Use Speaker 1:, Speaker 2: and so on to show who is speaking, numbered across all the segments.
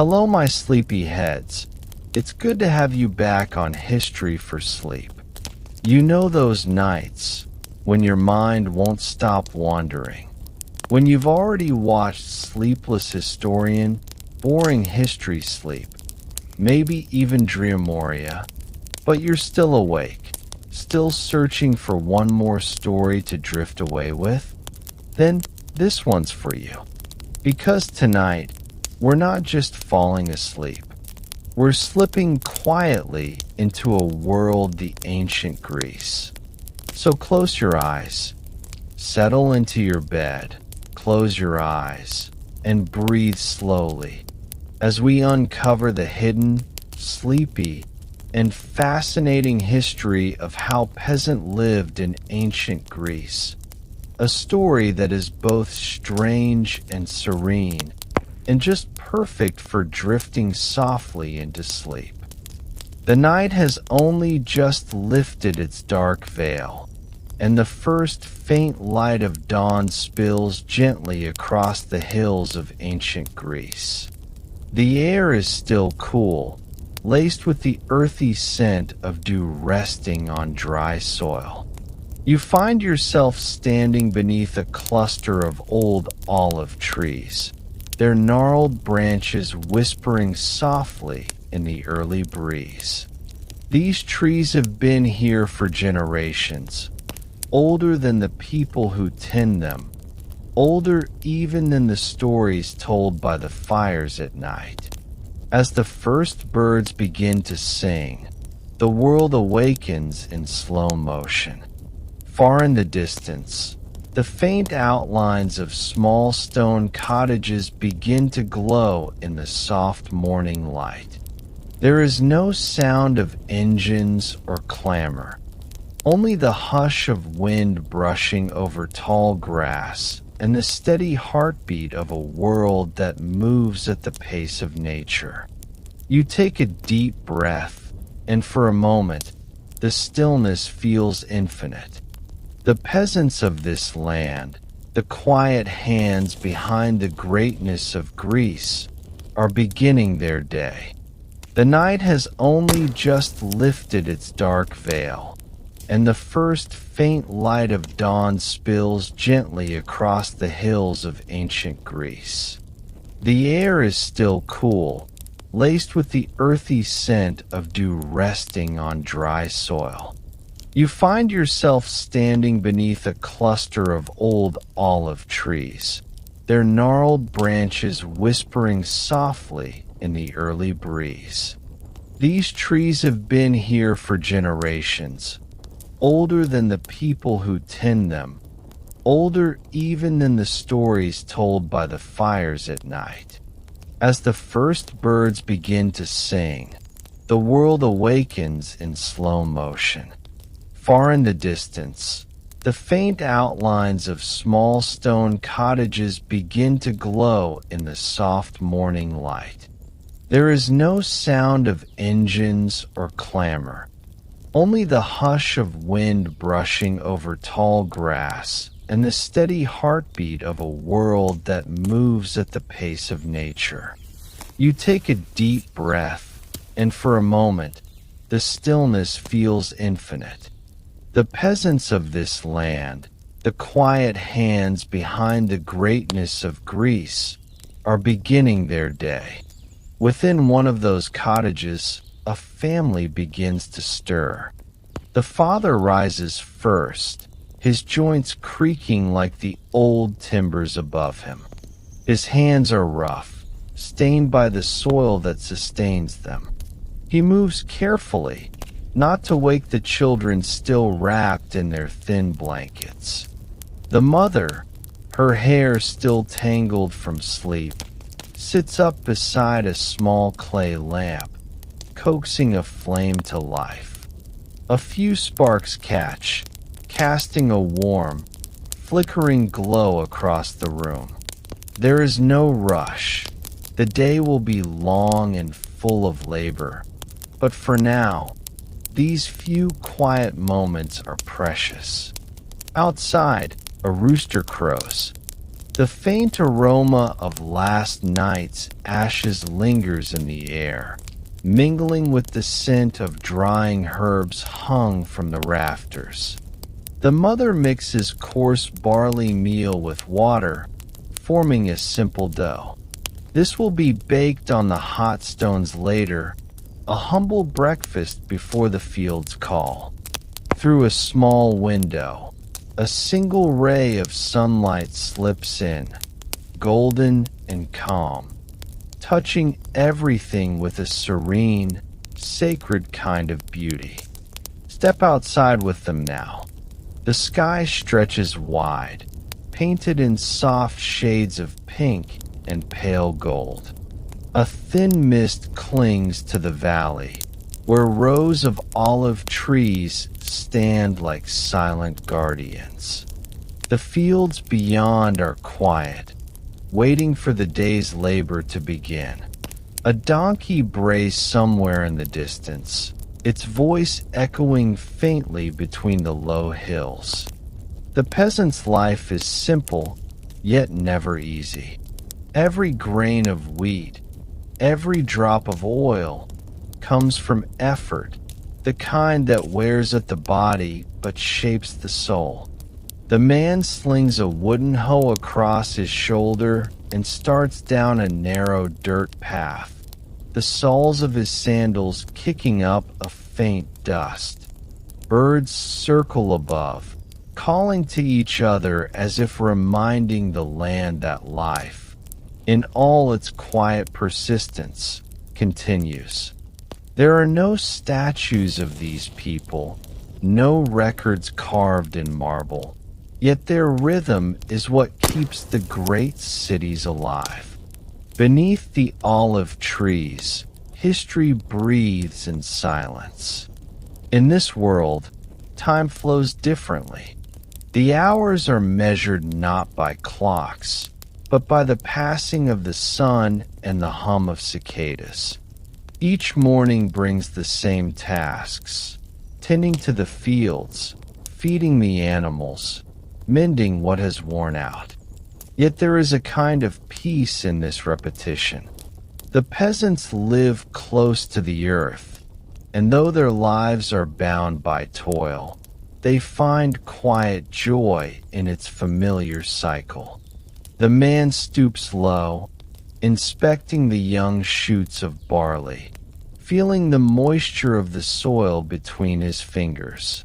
Speaker 1: Hello, my sleepy heads. It's good to have you back on History for Sleep. You know those nights when your mind won't stop wandering, when you've already watched Sleepless Historian, boring history sleep, maybe even Dreamoria, but you're still awake, still searching for one more story to drift away with? Then this one's for you. Because tonight, we're not just falling asleep. We're slipping quietly into a world the ancient Greece. So close your eyes, settle into your bed, close your eyes, and breathe slowly as we uncover the hidden, sleepy, and fascinating history of how Peasant lived in ancient Greece. A story that is both strange and serene, and just perfect for drifting softly into sleep. The night has only just lifted its dark veil, and the first faint light of dawn spills gently across the hills of ancient Greece. The air is still cool, laced with the earthy scent of dew resting on dry soil. You find yourself standing beneath a cluster of old olive trees, their gnarled branches whispering softly in the early breeze. These trees have been here for generations, older than the people who tend them, older even than the stories told by the fires at night. As the first birds begin to sing, the world awakens in slow motion. Far in the distance, the faint outlines of small stone cottages begin to glow in the soft morning light. There is no sound of engines or clamor, only the hush of wind brushing over tall grass and the steady heartbeat of a world that moves at the pace of nature. You take a deep breath, and for a moment, the stillness feels infinite. The peasants of this land, the quiet hands behind the greatness of Greece, are beginning their day. The night has only just lifted its dark veil, and the first faint light of dawn spills gently across the hills of ancient Greece. The air is still cool, laced with the earthy scent of dew resting on dry soil. You find yourself standing beneath a cluster of old olive trees, their gnarled branches whispering softly in the early breeze. These trees have been here for generations, older than the people who tend them, older even than the stories told by the fires at night. As the first birds begin to sing, the world awakens in slow motion. Far in the distance, the faint outlines of small stone cottages begin to glow in the soft morning light. There is no sound of engines or clamor, only the hush of wind brushing over tall grass and the steady heartbeat of a world that moves at the pace of nature. You take a deep breath, and for a moment, the stillness feels infinite. The peasants of this land, the quiet hands behind the greatness of Greece, are beginning their day. Within one of those cottages, a family begins to stir. The father rises first, his joints creaking like the old timbers above him. His hands are rough, stained by the soil that sustains them. He moves carefully, not to wake the children still wrapped in their thin blankets. The mother, her hair still tangled from sleep, sits up beside a small clay lamp, coaxing a flame to life. A few sparks catch, casting a warm, flickering glow across the room. There is no rush. The day will be long and full of labor, but for now, these few quiet moments are precious. Outside, a rooster crows, The faint aroma of last night's ashes lingers in the air, mingling with the scent of drying herbs hung from the rafters. The mother mixes coarse barley meal with water, forming a simple dough. This will be baked on the hot stones later, a humble breakfast before the fields call. Through a small window, a single ray of sunlight slips in, golden and calm, touching everything with a serene, sacred kind of beauty. Step outside with them now. The sky stretches wide, painted in soft shades of pink and pale gold. A thin mist clings to the valley, where rows of olive trees stand like silent guardians. The fields beyond are quiet, waiting for the day's labor to begin. A donkey brays somewhere in the distance, its voice echoing faintly between the low hills. The peasant's life is simple, yet never easy. Every grain of wheat, every drop of oil, comes from effort, the kind that wears at the body but shapes the soul. The man slings a wooden hoe across his shoulder and starts down a narrow dirt path, the soles of his sandals kicking up a faint dust. Birds circle above, calling to each other as if reminding the land that life, in all its quiet persistence, continues. There are no statues of these people, no records carved in marble, yet their rhythm is what keeps the great cities alive. Beneath the olive trees, history breathes in silence. In this world, time flows differently. The hours are measured not by clocks, but by the passing of the sun and the hum of cicadas. Each morning brings the same tasks: tending to the fields, feeding the animals, mending what has worn out. Yet there is a kind of peace in this repetition. The peasants live close to the earth, and though their lives are bound by toil, they find quiet joy in its familiar cycle. The man stoops low, inspecting the young shoots of barley, feeling the moisture of the soil between his fingers.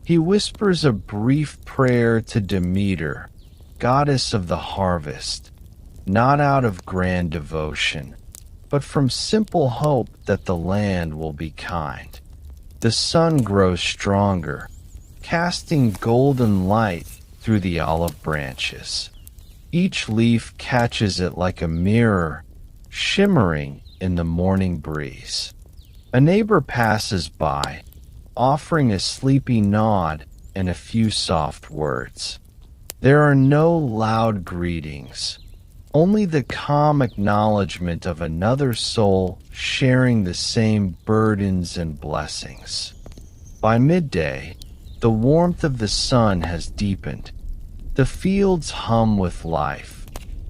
Speaker 1: He whispers a brief prayer to Demeter, goddess of the harvest, not out of grand devotion, but from simple hope that the land will be kind. The sun grows stronger, casting golden light through the olive branches. Each leaf catches it like a mirror, shimmering in the morning breeze. A neighbor passes by, offering a sleepy nod and a few soft words. There are no loud greetings, only the calm acknowledgement of another soul sharing the same burdens and blessings. By midday, the warmth of the sun has deepened. The fields hum with life,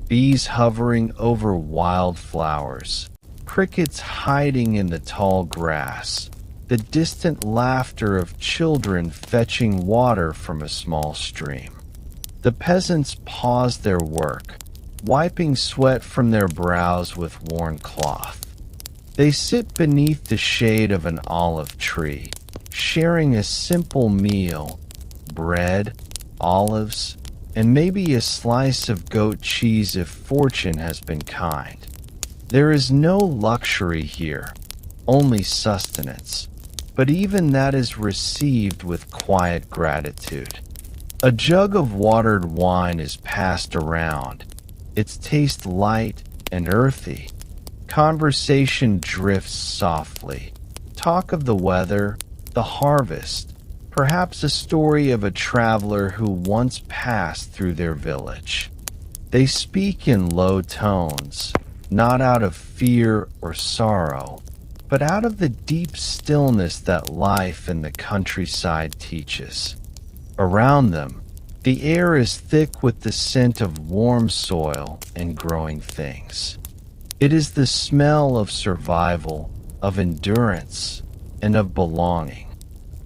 Speaker 1: bees hovering over wildflowers, crickets hiding in the tall grass, the distant laughter of children fetching water from a small stream. The peasants pause their work, wiping sweat from their brows with worn cloth. They sit beneath the shade of an olive tree, sharing a simple meal: bread, olives, and maybe a slice of goat cheese if fortune has been kind. There is no luxury here, only sustenance, but even that is received with quiet gratitude. A jug of watered wine is passed around, its taste light and earthy. Conversation drifts softly. Talk of the weather, the harvest, perhaps a story of a traveler who once passed through their village. They speak in low tones, not out of fear or sorrow, but out of the deep stillness that life in the countryside teaches. Around them, The air is thick with the scent of warm soil and growing things. It is the smell of survival, of endurance, and of belonging.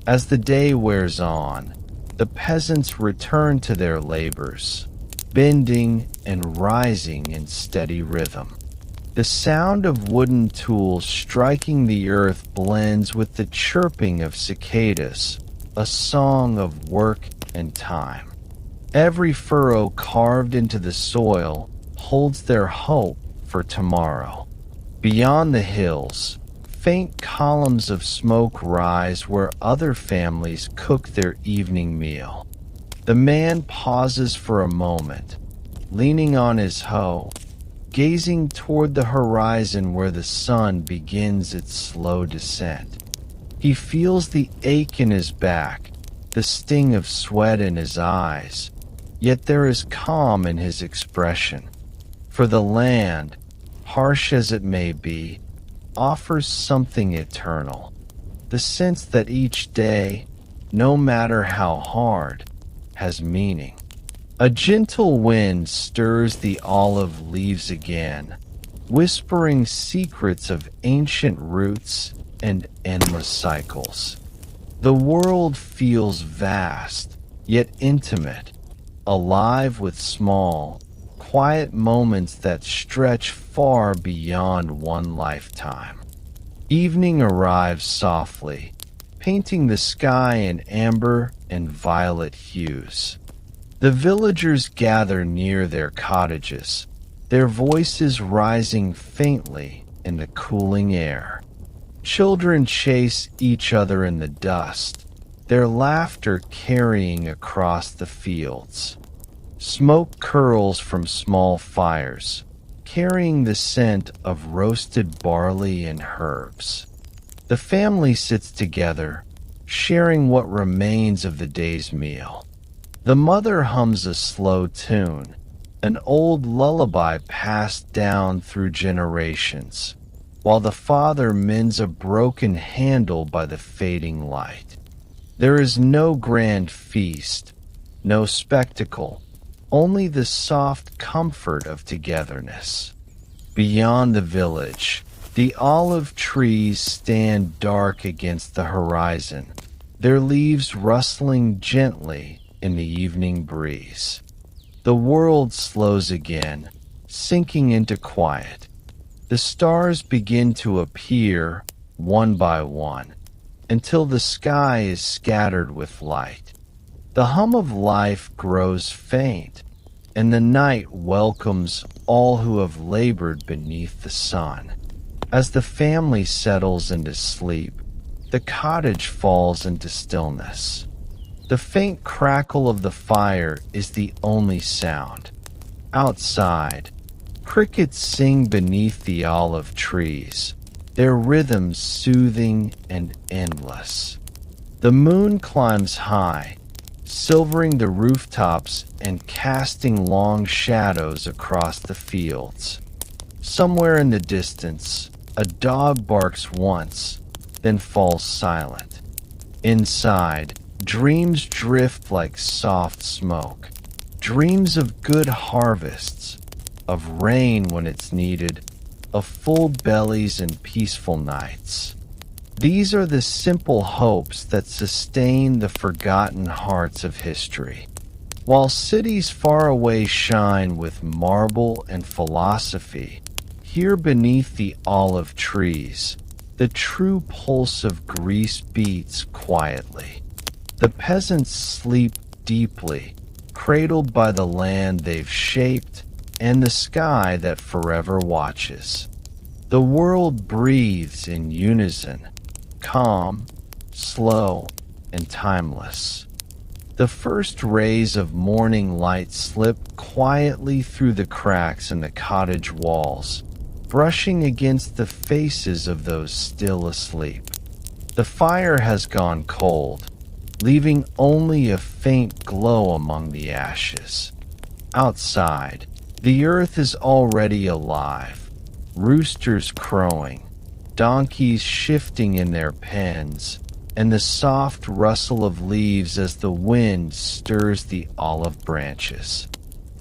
Speaker 1: As the day wears on, the peasants return to their labors, bending and rising in steady rhythm. The sound of wooden tools striking the earth blends with the chirping of cicadas, a song of work and time. Every furrow carved into the soil holds their hope for tomorrow. Beyond the hills, faint columns of smoke rise where other families cook their evening meal. The man pauses for a moment, leaning on his hoe, gazing toward the horizon where the sun begins its slow descent. He feels the ache in his back, the sting of sweat in his eyes, yet there is calm in his expression. For the land, harsh as it may be, offers something eternal, the sense that each day, no matter how hard, has meaning. A gentle wind stirs the olive leaves again, whispering secrets of ancient roots and endless cycles. The world feels vast, yet intimate, alive with small, quiet moments that stretch far beyond one lifetime. Evening arrives softly, painting the sky in amber and violet hues. The villagers gather near their cottages, their voices rising faintly in the cooling air. Children chase each other in the dust, their laughter carrying across the fields. Smoke curls from small fires, carrying the scent of roasted barley and herbs. The family sits together, sharing what remains of the day's meal. The mother hums a slow tune, an old lullaby passed down through generations, while the father mends a broken handle by the fading light. There is no grand feast, no spectacle, only the soft comfort of togetherness. Beyond the village, the olive trees stand dark against the horizon, their leaves rustling gently in the evening breeze. The world slows again, sinking into quiet. The stars begin to appear one by one, until the sky is scattered with light. The hum of life grows faint, and the night welcomes all who have labored beneath the sun. As the family settles into sleep, the cottage falls into stillness. The faint crackle of the fire is the only sound. Outside, crickets sing beneath the olive trees, their rhythms soothing and endless. The moon climbs high, silvering the rooftops and casting long shadows across the fields. Somewhere in the distance, a dog barks once, then falls silent. Inside, dreams drift like soft smoke, dreams of good harvests, of rain when it's needed, of full bellies and peaceful nights. These are the simple hopes that sustain the forgotten hearts of history. While cities far away shine with marble and philosophy, here beneath the olive trees, the true pulse of Greece beats quietly. The peasants sleep deeply, cradled by the land they've shaped and the sky that forever watches. The world breathes in unison, calm, slow, and timeless. The first rays of morning light slip quietly through the cracks in the cottage walls, brushing against the faces of those still asleep. The fire has gone cold, leaving only a faint glow among the ashes. Outside, the earth is already alive, roosters crowing, donkeys shifting in their pens, and the soft rustle of leaves as the wind stirs the olive branches.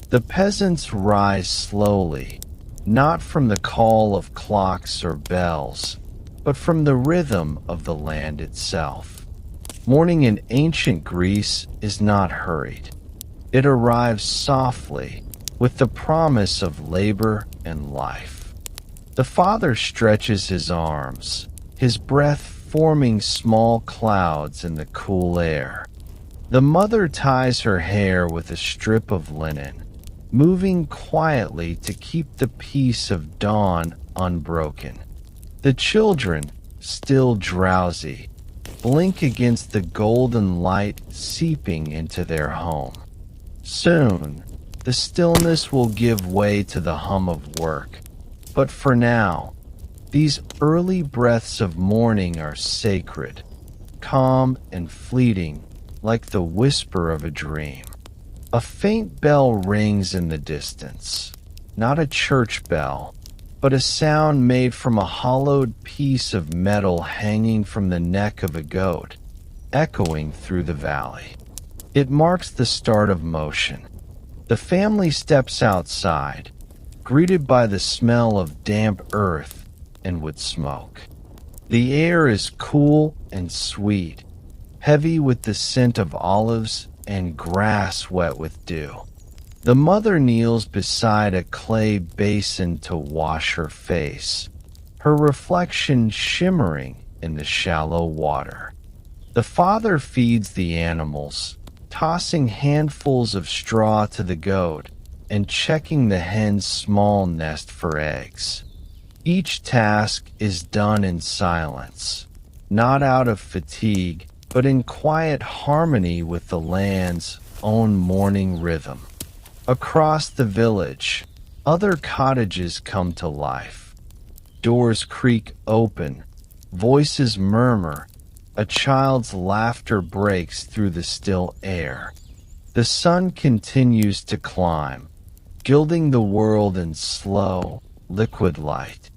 Speaker 1: The peasants rise slowly, not from the call of clocks or bells, but from the rhythm of the land itself. Morning in ancient Greece is not hurried. It arrives softly, with the promise of labor and life. The father stretches his arms, his breath forming small clouds in the cool air. The mother ties her hair with a strip of linen, moving quietly to keep the peace of dawn unbroken. The children, still drowsy, blink against the golden light seeping into their home. Soon, the stillness will give way to the hum of work, but for now, these early breaths of morning are sacred, calm and fleeting, like the whisper of a dream. A faint bell rings in the distance, not a church bell, but a sound made from a hollowed piece of metal hanging from the neck of a goat, echoing through the valley. It marks the start of motion. The family steps outside, greeted by the smell of damp earth and wood smoke. The air is cool and sweet, heavy with the scent of olives and grass wet with dew. The mother kneels beside a clay basin to wash her face, her reflection shimmering in the shallow water. The father feeds the animals, tossing handfuls of straw to the goat and checking the hen's small nest for eggs. Each task is done in silence, not out of fatigue, but in quiet harmony with the land's own morning rhythm. Across the village, other cottages come to life. Doors creak open, voices murmur, a child's laughter breaks through the still air. The sun continues to climb, gilding the world in slow, liquid light.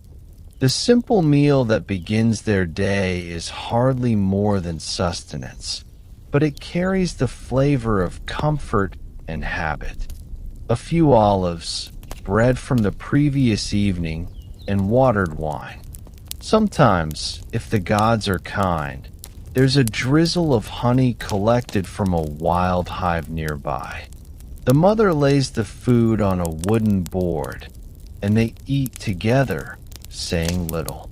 Speaker 1: The simple meal that begins their day is hardly more than sustenance, but it carries the flavor of comfort and habit. A few olives, bread from the previous evening, and watered wine. Sometimes, if the gods are kind, there's a drizzle of honey collected from a wild hive nearby. The mother lays the food on a wooden board, and they eat together, saying little.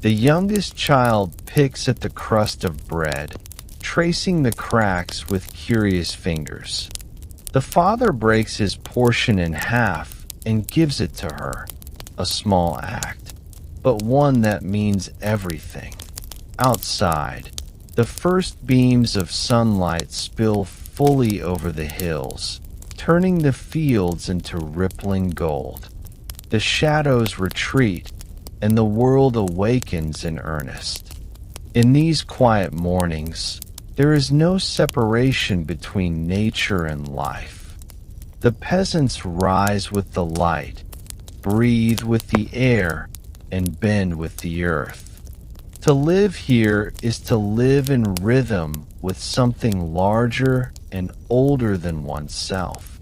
Speaker 1: The youngest child picks at the crust of bread, tracing the cracks with curious fingers. The father breaks his portion in half and gives it to her, a small act, but one that means everything. Outside, the first beams of sunlight spill fully over the hills, turning the fields into rippling gold. The shadows retreat, and the world awakens in earnest. In these quiet mornings, there is no separation between nature and life. The peasants rise with the light, breathe with the air, and bend with the earth. To live here is to live in rhythm with something larger and older than oneself,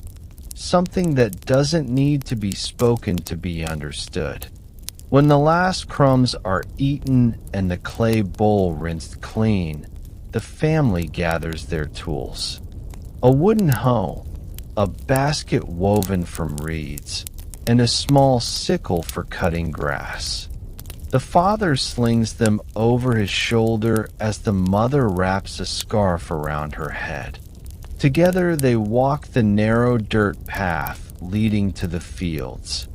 Speaker 1: something that doesn't need to be spoken to be understood. When the last crumbs are eaten and the clay bowl rinsed clean, the family gathers their tools. A wooden hoe, a basket woven from reeds, and a small sickle for cutting grass. The father slings them over his shoulder as the mother wraps a scarf around her head. Together they walk the narrow dirt path leading to the fields.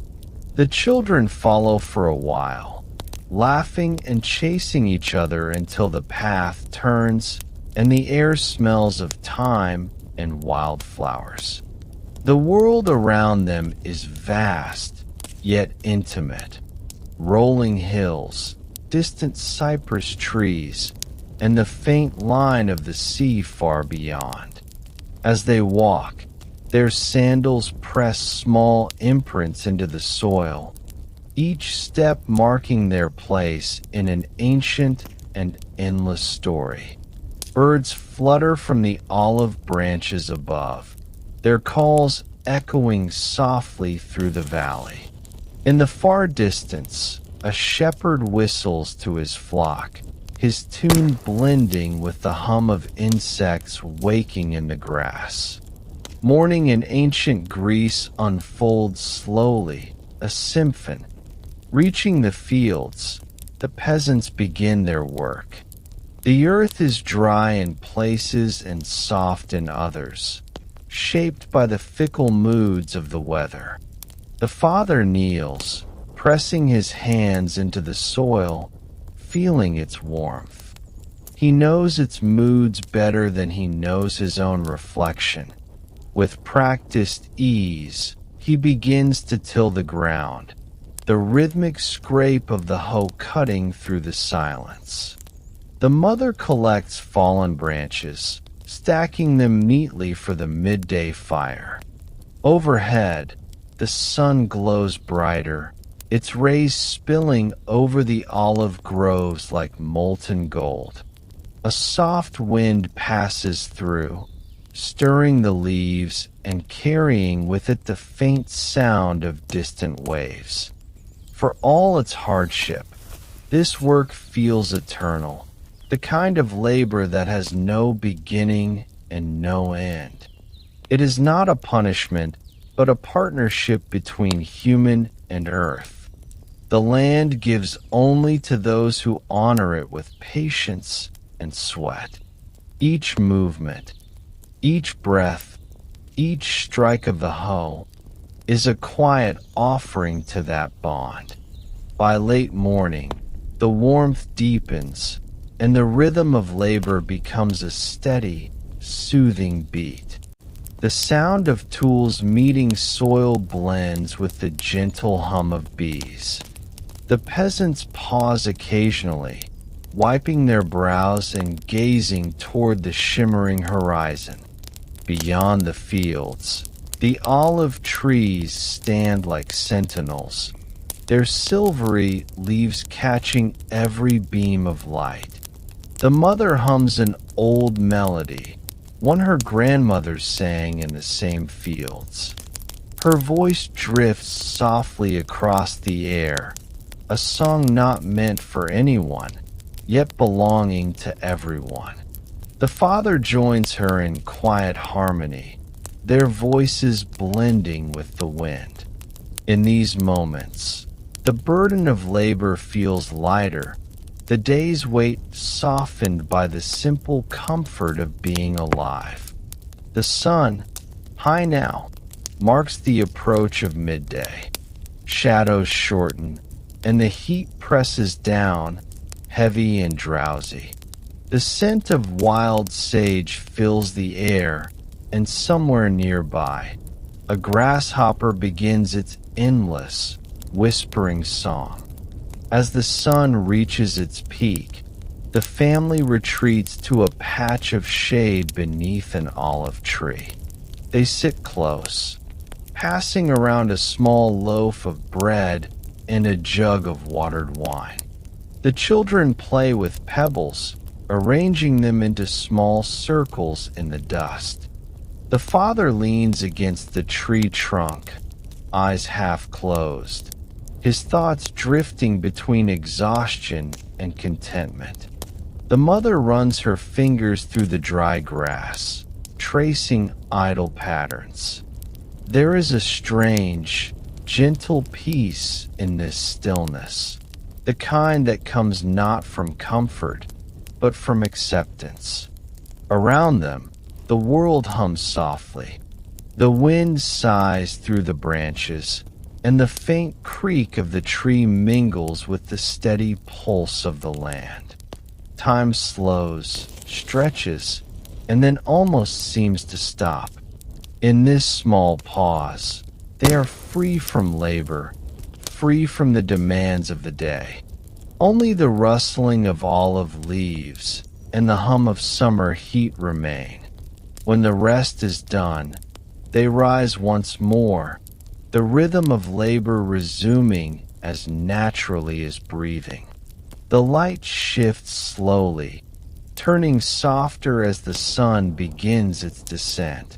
Speaker 1: The children follow for a while, laughing and chasing each other until the path turns and the air smells of thyme and wildflowers. The world around them is vast, yet intimate. Rolling hills, distant cypress trees, and the faint line of the sea far beyond. As they walk, their sandals press small imprints into the soil, each step marking their place in an ancient and endless story. Birds flutter from the olive branches above, their calls echoing softly through the valley. In the far distance, a shepherd whistles to his flock, his tune blending with the hum of insects waking in the grass. Morning in ancient Greece unfolds slowly, a symphony. Reaching the fields, the peasants begin their work. The earth is dry in places and soft in others, shaped by the fickle moods of the weather. The father kneels, pressing his hands into the soil, feeling its warmth. He knows its moods better than he knows his own reflection. With practiced ease, he begins to till the ground, the rhythmic scrape of the hoe cutting through the silence. The mother collects fallen branches, stacking them neatly for the midday fire. Overhead, the sun glows brighter, its rays spilling over the olive groves like molten gold. A soft wind passes through, stirring the leaves and carrying with it the faint sound of distant waves. For all its hardship, this work feels eternal, the kind of labor that has no beginning and no end. It is not a punishment, but a partnership between human and earth. The land gives only to those who honor it with patience and sweat. Each movement, each breath, each strike of the hoe is a quiet offering to that bond. By late morning, the warmth deepens, and the rhythm of labor becomes a steady, soothing beat. The sound of tools meeting soil blends with the gentle hum of bees. The peasants pause occasionally, wiping their brows and gazing toward the shimmering horizon. Beyond the fields, the olive trees stand like sentinels, their silvery leaves catching every beam of light. The mother hums an old melody, one her grandmother sang in the same fields. Her voice drifts softly across the air, a song not meant for anyone, yet belonging to everyone. The father joins her in quiet harmony, their voices blending with the wind. In these moments, the burden of labor feels lighter, the day's weight softened by the simple comfort of being alive. The sun, high now, marks the approach of midday. Shadows shorten, and the heat presses down, heavy and drowsy. The scent of wild sage fills the air, and somewhere nearby, a grasshopper begins its endless, whispering song. As the sun reaches its peak, the family retreats to a patch of shade beneath an olive tree. They sit close, passing around a small loaf of bread and a jug of watered wine. The children play with pebbles, arranging them into small circles in the dust. The father leans against the tree trunk, eyes half closed, his thoughts drifting between exhaustion and contentment. The mother runs her fingers through the dry grass, tracing idle patterns. There is a strange, gentle peace in this stillness, the kind that comes not from comfort, but from acceptance. Around them, the world hums softly. The wind sighs through the branches, and the faint creak of the tree mingles with the steady pulse of the land. Time slows, stretches, and then almost seems to stop. In this small pause, they are free from labor, free from the demands of the day. Only the rustling of olive leaves and the hum of summer heat remain. When the rest is done, they rise once more, the rhythm of labor resuming as naturally as breathing. The light shifts slowly, turning softer as the sun begins its descent.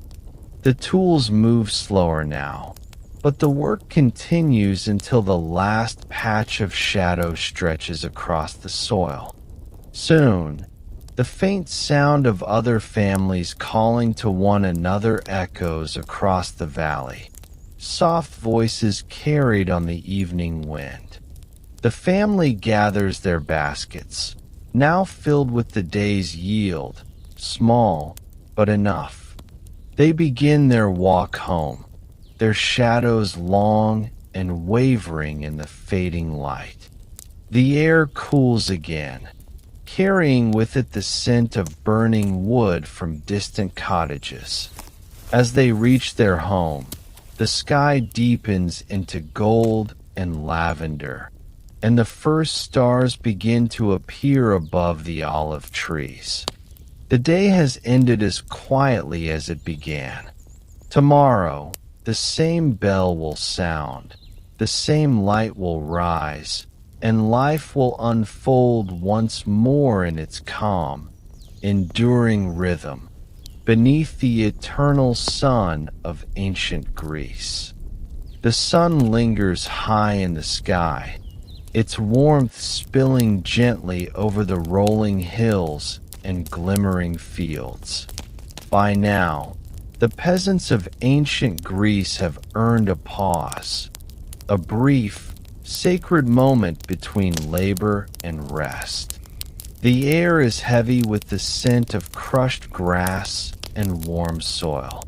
Speaker 1: The tools move slower now, but the work continues until the last patch of shadow stretches across the soil. Soon, the faint sound of other families calling to one another echoes across the valley, soft voices carried on the evening wind. The family gathers their baskets, now filled with the day's yield, small but enough. They begin their walk home, their shadows long and wavering in the fading light. The air cools again, carrying with it the scent of burning wood from distant cottages. As they reach their home, the sky deepens into gold and lavender, and the first stars begin to appear above the olive trees. The day has ended as quietly as it began. Tomorrow, the same bell will sound, the same light will rise, and life will unfold once more in its calm, enduring rhythm, beneath the eternal sun of ancient Greece. The sun lingers high in the sky, its warmth spilling gently over the rolling hills and glimmering fields. By now, the peasants of ancient Greece have earned a pause, a brief, sacred moment between labor and rest. The air is heavy with the scent of crushed grass and warm soil.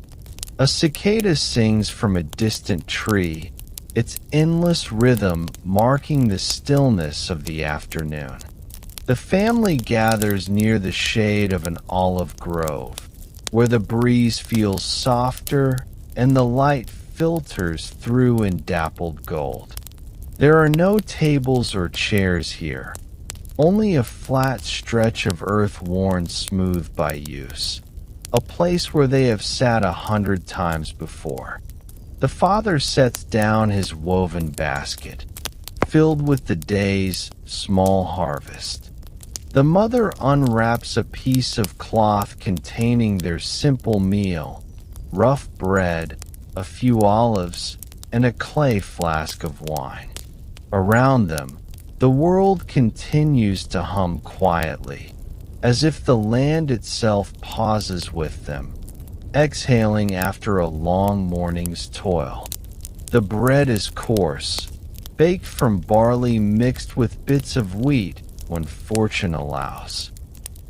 Speaker 1: A cicada sings from a distant tree, its endless rhythm marking the stillness of the afternoon. The family gathers near the shade of an olive grove, where the breeze feels softer and the light filters through in dappled gold. There are no tables or chairs here, only a flat stretch of earth worn smooth by use, a place where they have sat 100 times before. The father sets down his woven basket, filled with the day's small harvest. The mother unwraps a piece of cloth containing their simple meal, rough bread, a few olives, and a clay flask of wine. Around them, the world continues to hum quietly, as if the land itself pauses with them, exhaling after a long morning's toil. The bread is coarse, baked from barley mixed with bits of wheat when fortune allows.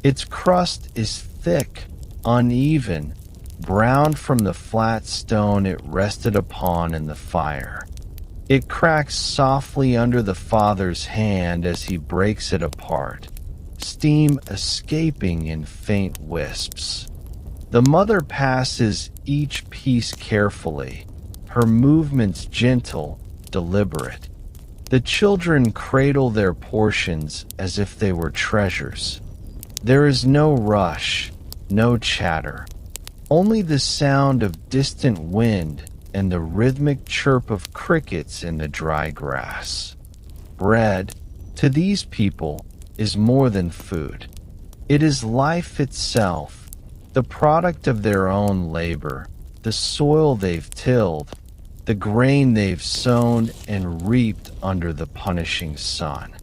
Speaker 1: Its crust is thick, uneven, browned from the flat stone it rested upon in the fire. It cracks softly under the father's hand as he breaks it apart, steam escaping in faint wisps. The mother passes each piece carefully, her movements gentle, deliberate. The children cradle their portions as if they were treasures. There is no rush, no chatter, only the sound of distant wind and the rhythmic chirp of crickets in the dry grass. Bread, to these people, is more than food. It is life itself, the product of their own labor, the soil they've tilled, the grain they've sown and reaped under the punishing sun.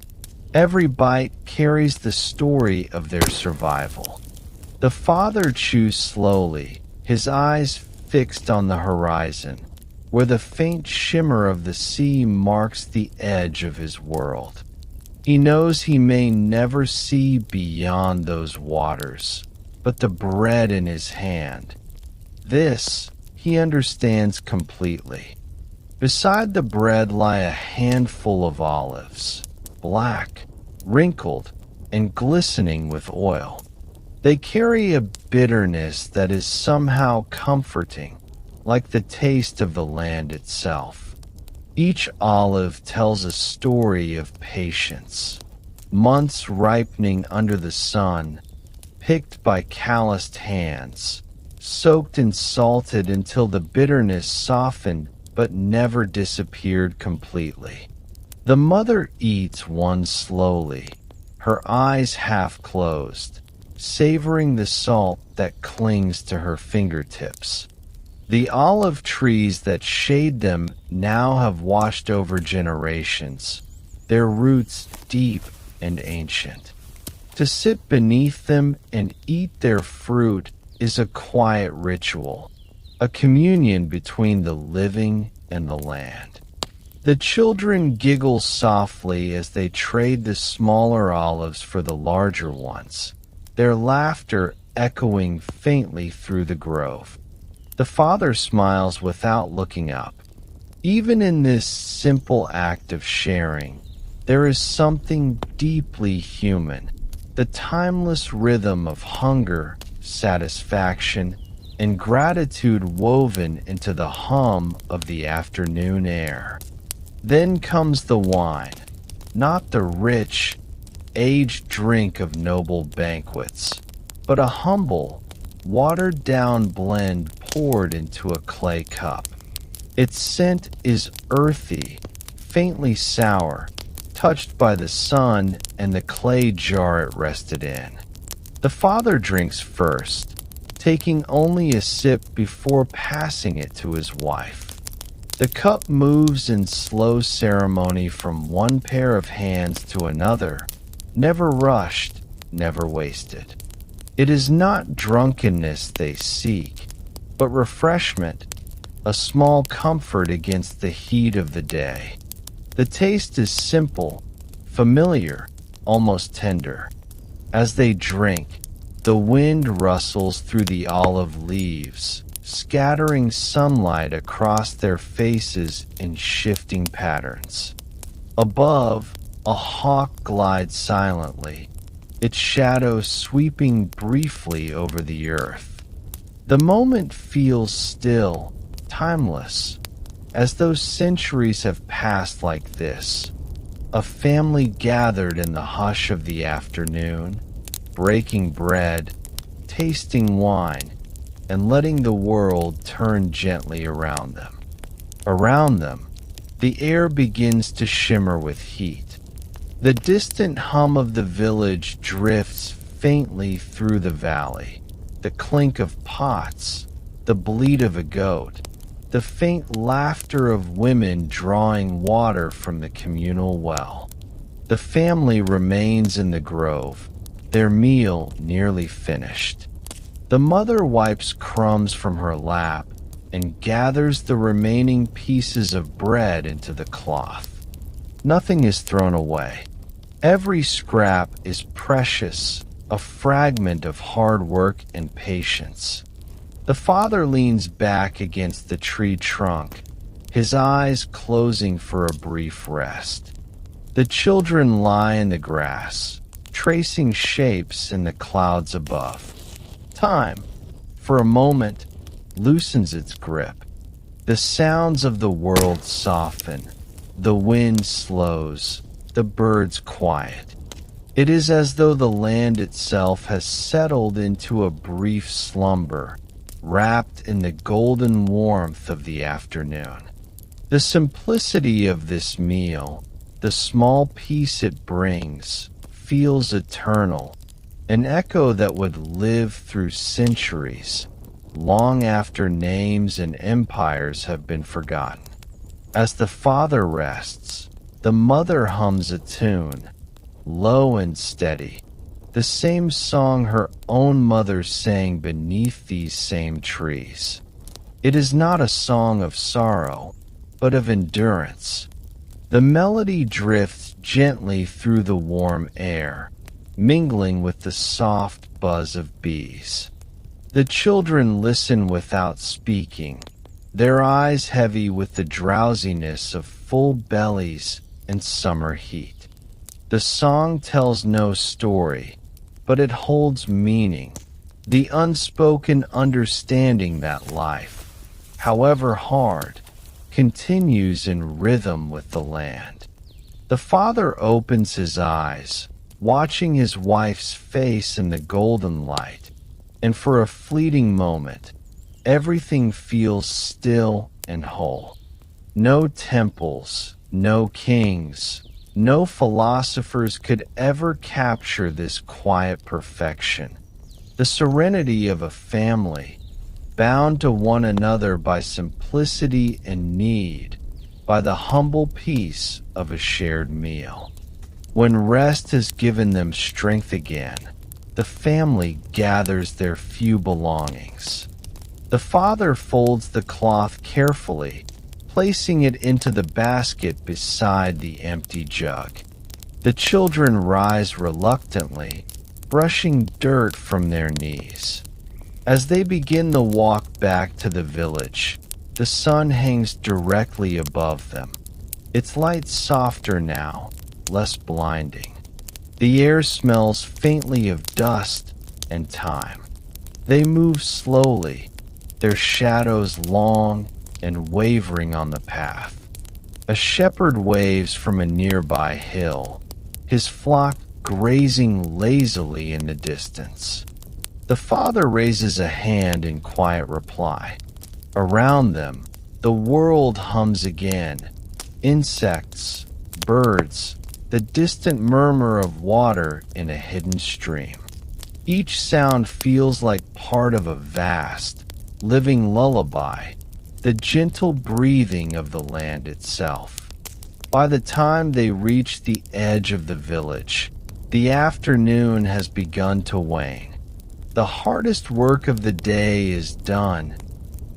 Speaker 1: Every bite carries the story of their survival. The father chews slowly, his eyes fixed on the horizon, where the faint shimmer of the sea marks the edge of his world. He knows he may never see beyond those waters, but the bread in his hand, this he understands completely. Beside the bread lie a handful of olives, black, wrinkled, and glistening with oil. They carry a bitterness that is somehow comforting, like the taste of the land itself. Each olive tells a story of patience, months ripening under the sun, picked by calloused hands, soaked and salted until the bitterness softened but never disappeared completely. The mother eats one slowly, her eyes half closed, savoring the salt that clings to her fingertips. The olive trees that shade them now have washed over generations, their roots deep and ancient. To sit beneath them and eat their fruit is a quiet ritual, a communion between the living and the land. The children giggle softly as they trade the smaller olives for the larger ones, their laughter echoing faintly through the grove. The father smiles without looking up. Even in this simple act of sharing, there is something deeply human, the timeless rhythm of hunger, satisfaction, and gratitude woven into the hum of the afternoon air. Then comes the wine, not the rich, aged drink of noble banquets, but a humble, watered-down blend poured into a clay cup. Its scent is earthy, faintly sour, touched by the sun and the clay jar it rested in. The father drinks first, taking only a sip before passing it to his wife. The cup moves in slow ceremony from one pair of hands to another, never rushed, never wasted. It is not drunkenness they seek, but refreshment, a small comfort against the heat of the day. The taste is simple, familiar, almost tender. As they drink, the wind rustles through the olive leaves, scattering sunlight across their faces in shifting patterns. Above, a hawk glides silently, its shadow sweeping briefly over the earth. The moment feels still, timeless, as though centuries have passed like this. A family gathered in the hush of the afternoon, breaking bread, tasting wine, and letting the world turn gently around them. Around them, the air begins to shimmer with heat. The distant hum of the village drifts faintly through the valley, the clink of pots, the bleat of a goat, the faint laughter of women drawing water from the communal well. The family remains in the grove, their meal nearly finished. The mother wipes crumbs from her lap and gathers the remaining pieces of bread into the cloth. Nothing is thrown away. Every scrap is precious, a fragment of hard work and patience. The father leans back against the tree trunk, his eyes closing for a brief rest. The children lie in the grass, tracing shapes in the clouds above. Time, for a moment, loosens its grip. The sounds of the world soften, the wind slows, the birds quiet. It is as though the land itself has settled into a brief slumber, wrapped in the golden warmth of the afternoon. The simplicity of this meal, the small peace it brings, feels eternal, an echo that would live through centuries, long after names and empires have been forgotten. As the father rests, the mother hums a tune, low and steady, the same song her own mother sang beneath these same trees. It is not a song of sorrow, but of endurance. The melody drifts gently through the warm air, mingling with the soft buzz of bees. The children listen without speaking, their eyes heavy with the drowsiness of full bellies and summer heat. The song tells no story, but it holds meaning, the unspoken understanding that life, however hard, continues in rhythm with the land. The father opens his eyes, watching his wife's face in the golden light, and for a fleeting moment, everything feels still and whole. No temples, no kings, no philosophers could ever capture this quiet perfection, the serenity of a family, bound to one another by simplicity and need, by the humble peace of a shared meal. When rest has given them strength again, the family gathers their few belongings. The father folds the cloth carefully, placing it into the basket beside the empty jug. The children rise reluctantly, brushing dirt from their knees. As they begin the walk back to the village, the sun hangs directly above them. Its light softer now, less blinding. The air smells faintly of dust and time. They move slowly, their shadows long and wavering on the path. A shepherd waves from a nearby hill, his flock grazing lazily in the distance. The father raises a hand in quiet reply. Around them, the world hums again. Insects, birds, the distant murmur of water in a hidden stream. Each sound feels like part of a vast, living lullaby, the gentle breathing of the land itself. By the time they reach the edge of the village, the afternoon has begun to wane. The hardest work of the day is done,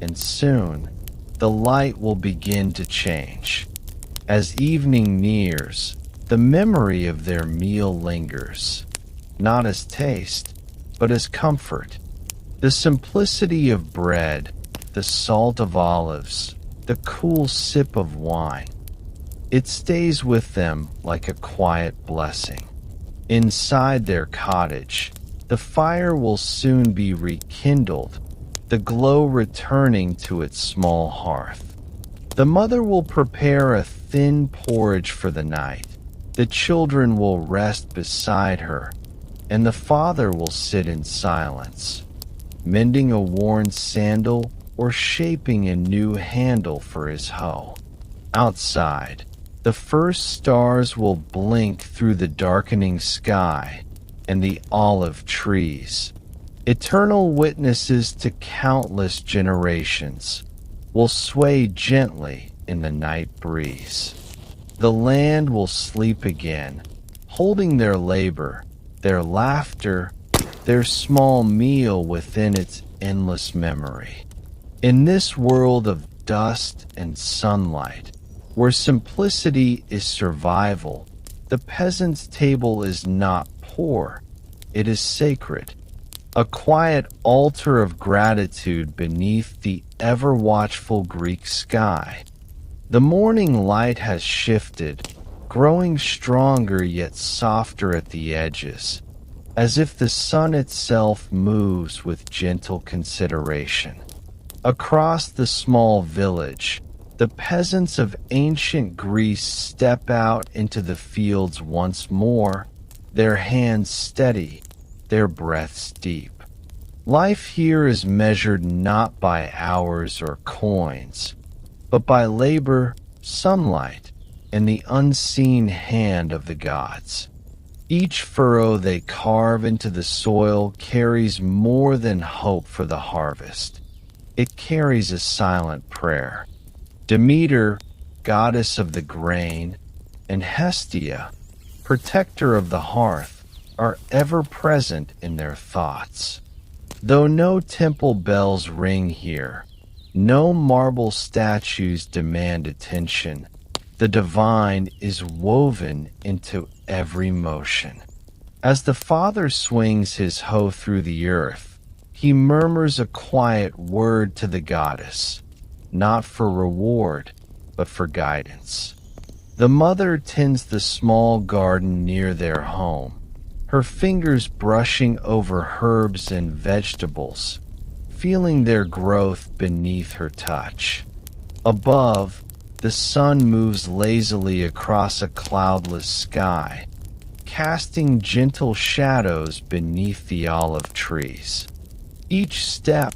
Speaker 1: and soon the light will begin to change. As evening nears, the memory of their meal lingers, not as taste, but as comfort. The simplicity of bread, the salt of olives, the cool sip of wine. It stays with them like a quiet blessing. Inside their cottage, the fire will soon be rekindled, the glow returning to its small hearth. The mother will prepare a thin porridge for the night. The children will rest beside her, and the father will sit in silence, mending a worn sandal or shaping a new handle for his hoe. Outside, the first stars will blink through the darkening sky, and the olive trees, eternal witnesses to countless generations, will sway gently in the night breeze. The land will sleep again, holding their labor, their laughter, their small meal within its endless memory. In this world of dust and sunlight, where simplicity is survival, the peasant's table is not poor, it is sacred, a quiet altar of gratitude beneath the ever-watchful Greek sky. The morning light has shifted, growing stronger yet softer at the edges, as if the sun itself moves with gentle consideration. Across the small village, the peasants of ancient Greece step out into the fields once more, their hands steady, their breaths deep. Life here is measured not by hours or coins, but by labor, sunlight, and the unseen hand of the gods. Each furrow they carve into the soil carries more than hope for the harvest. It carries a silent prayer. Demeter, goddess of the grain, and Hestia, protector of the hearth, are ever present in their thoughts. Though no temple bells ring here, no marble statues demand attention, the divine is woven into every motion. As the father swings his hoe through the earth, he murmurs a quiet word to the goddess, not for reward, but for guidance. The mother tends the small garden near their home, her fingers brushing over herbs and vegetables, feeling their growth beneath her touch. Above, the sun moves lazily across a cloudless sky, casting gentle shadows beneath the olive trees. Each step,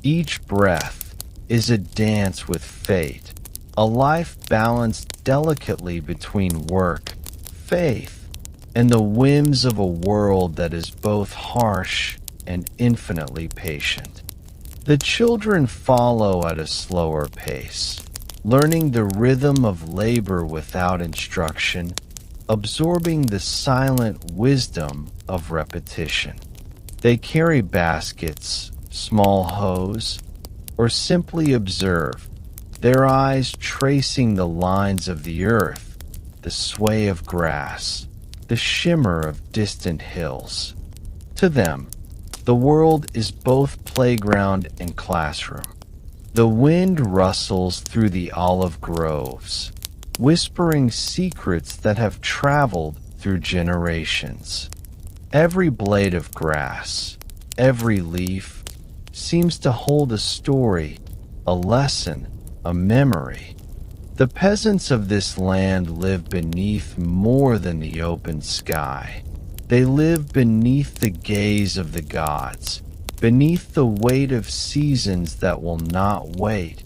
Speaker 1: each breath, is a dance with fate, a life balanced delicately between work, faith, and the whims of a world that is both harsh and infinitely patient. The children follow at a slower pace, learning the rhythm of labor without instruction, absorbing the silent wisdom of repetition. They carry baskets, small hoes, or simply observe, their eyes tracing the lines of the earth, the sway of grass, the shimmer of distant hills. To them, the world is both playground and classroom. The wind rustles through the olive groves, whispering secrets that have traveled through generations. Every blade of grass, every leaf, seems to hold a story, a lesson, a memory. The peasants of this land live beneath more than the open sky. They live beneath the gaze of the gods, beneath the weight of seasons that will not wait,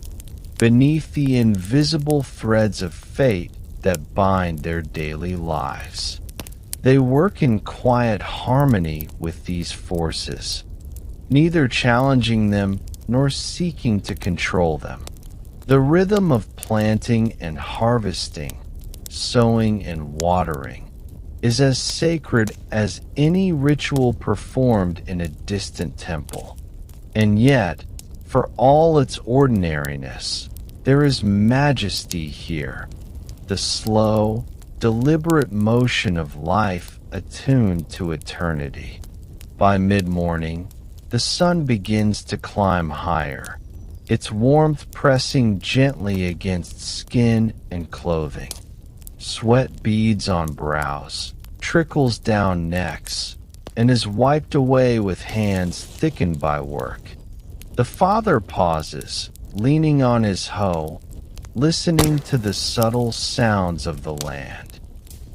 Speaker 1: beneath the invisible threads of fate that bind their daily lives. They work in quiet harmony with these forces, neither challenging them nor seeking to control them. The rhythm of planting and harvesting, sowing and watering, is as sacred as any ritual performed in a distant temple. And yet, for all its ordinariness, there is majesty here, the slow, deliberate motion of life attuned to eternity. By mid-morning, the sun begins to climb higher, its warmth pressing gently against skin and clothing. Sweat beads on brows, trickles down necks, and is wiped away with hands thickened by work. The father pauses, leaning on his hoe, listening to the subtle sounds of the land.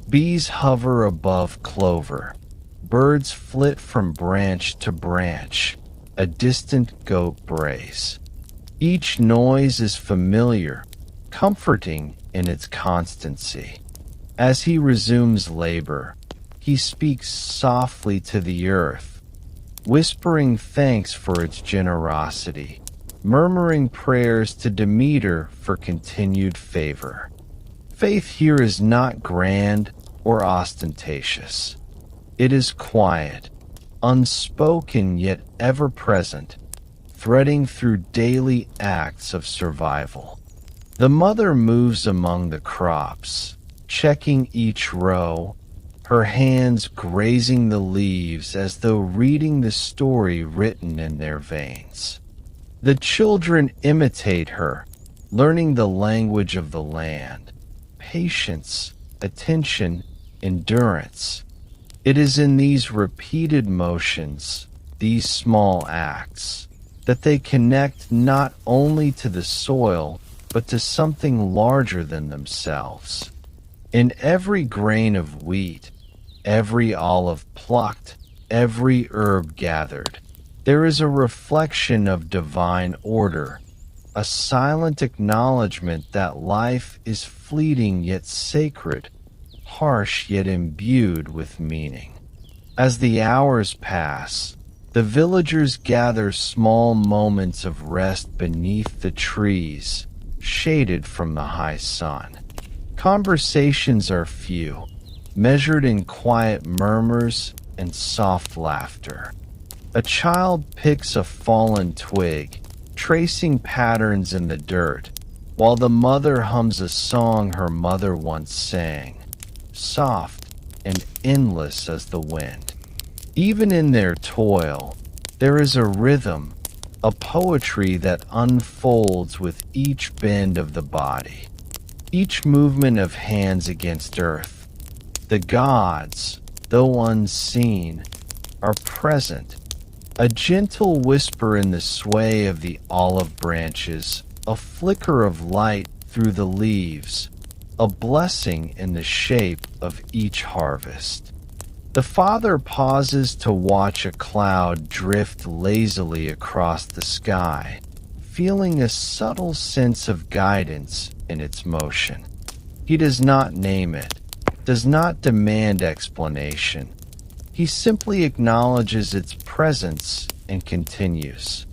Speaker 1: Bees hover above clover, birds flit from branch to branch, a distant goat brays. Each noise is familiar, comforting in its constancy. As he resumes labor, he speaks softly to the earth, whispering thanks for its generosity, murmuring prayers to Demeter for continued favor. Faith here is not grand or ostentatious. It is quiet, unspoken yet ever present, threading through daily acts of survival. The mother moves among the crops, checking each row, her hands grazing the leaves as though reading the story written in their veins. The children imitate her, learning the language of the land, patience, attention, endurance. It is in these repeated motions, these small acts, that they connect not only to the soil, but to something larger than themselves. In every grain of wheat, every olive plucked, every herb gathered, there is a reflection of divine order, a silent acknowledgement that life is fleeting yet sacred, harsh yet imbued with meaning. As the hours pass, the villagers gather small moments of rest beneath the trees, shaded from the high sun. Conversations are few, measured in quiet murmurs and soft laughter. A child picks a fallen twig, tracing patterns in the dirt, while the mother hums a song her mother once sang, soft and endless as the wind. Even in their toil, there is a rhythm, a poetry that unfolds with each bend of the body, each movement of hands against earth. The gods, though unseen, are present, a gentle whisper in the sway of the olive branches, a flicker of light through the leaves, a blessing in the shape of each harvest. The father pauses to watch a cloud drift lazily across the sky, feeling a subtle sense of guidance in its motion. He does not name it, does not demand explanation, He simply acknowledges its presence and continues.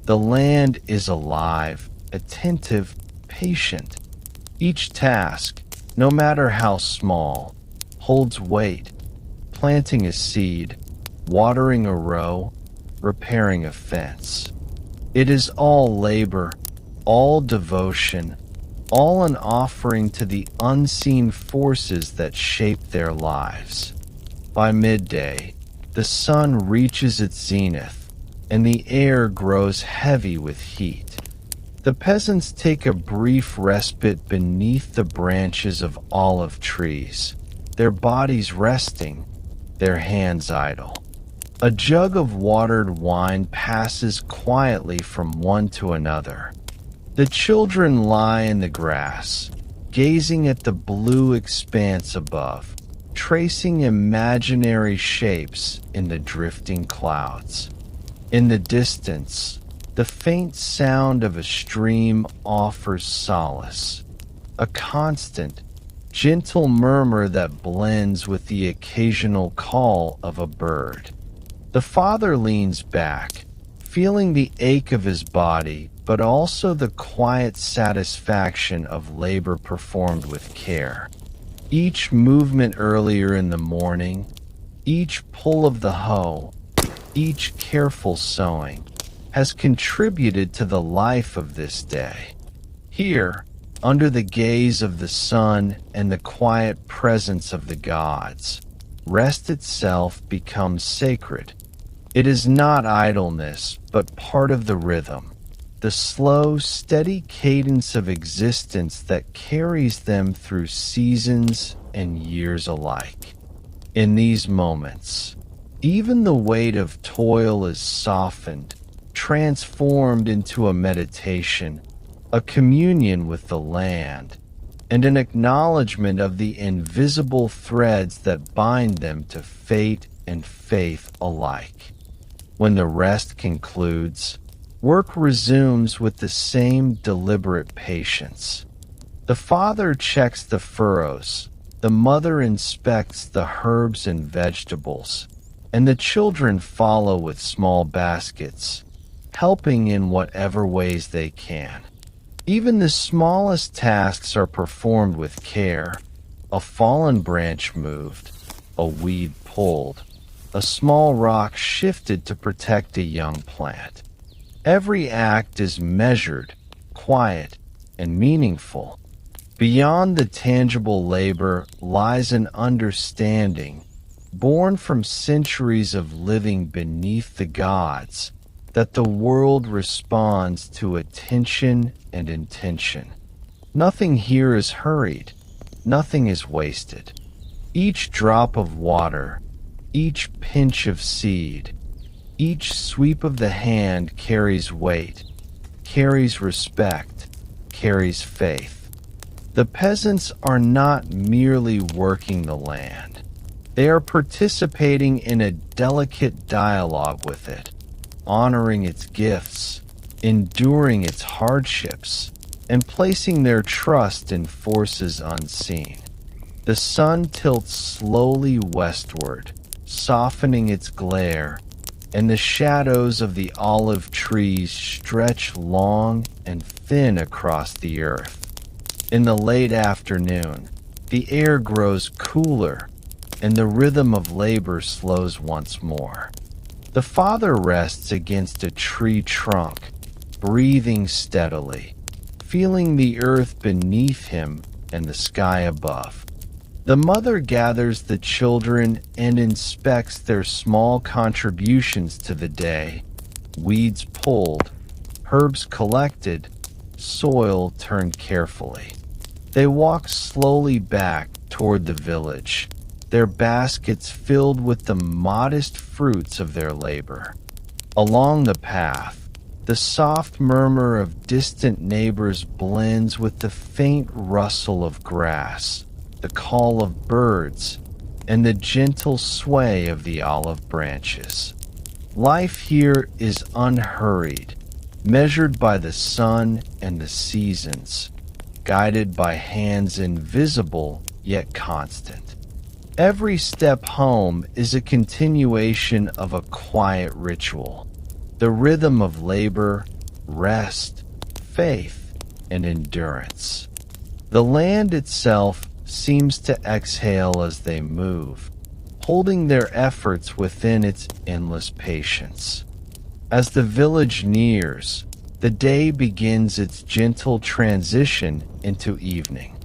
Speaker 1: The land is alive, attentive, patient. Each task, no matter how small, holds weight. Planting a seed, watering a row, repairing a fence. It is all labor, all devotion, all an offering to the unseen forces that shape their lives. By midday, the sun reaches its zenith, and the air grows heavy with heat. The peasants take a brief respite beneath the branches of olive trees, their bodies resting, their hands idle. A jug of watered wine passes quietly from one to another. The children lie in the grass, gazing at the blue expanse above, tracing imaginary shapes in the drifting clouds. In the distance, the faint sound of a stream offers solace, a constant, gentle murmur that blends with the occasional call of a bird. The father leans back, feeling the ache of his body, but also the quiet satisfaction of labor performed with care. Each movement earlier in the morning, each pull of the hoe, each careful sowing, has contributed to the life of this day. Here, under the gaze of the sun and the quiet presence of the gods, rest itself becomes sacred. It is not idleness, but part of the rhythm, the slow, steady cadence of existence that carries them through seasons and years alike. In these moments, even the weight of toil is softened, transformed into a meditation, a communion with the land, and an acknowledgement of the invisible threads that bind them to fate and faith alike. When the rest concludes, work resumes with the same deliberate patience. The father checks the furrows, the mother inspects the herbs and vegetables, and the children follow with small baskets, helping in whatever ways they can. Even the smallest tasks are performed with care. A fallen branch moved, a weed pulled, a small rock shifted to protect a young plant. Every act is measured, quiet, and meaningful. Beyond the tangible labor lies an understanding, born from centuries of living beneath the gods, that the world responds to attention and intention. Nothing here is hurried, nothing is wasted. Each drop of water, each pinch of seed, each sweep of the hand carries weight, carries respect, carries faith. The peasants are not merely working the land. They are participating in a delicate dialogue with it, honoring its gifts, enduring its hardships, and placing their trust in forces unseen. The sun tilts slowly westward, softening its glare, and the shadows of the olive trees stretch long and thin across the earth. In the late afternoon, the air grows cooler, and the rhythm of labor slows once more. The father rests against a tree trunk, breathing steadily, feeling the earth beneath him and the sky above. The mother gathers the children and inspects their small contributions to the day, weeds pulled, herbs collected, soil turned carefully. They walk slowly back toward the village, their baskets filled with the modest fruits of their labor. Along the path, the soft murmur of distant neighbors blends with the faint rustle of grass, the call of birds, and the gentle sway of the olive branches. Life here is unhurried, measured by the sun and the seasons, guided by hands invisible yet constant. Every step home is a continuation of a quiet ritual, the rhythm of labor, rest, faith, and endurance. The land itself seems to exhale as they move, holding their efforts within its endless patience. As the village nears, the day begins its gentle transition into evening.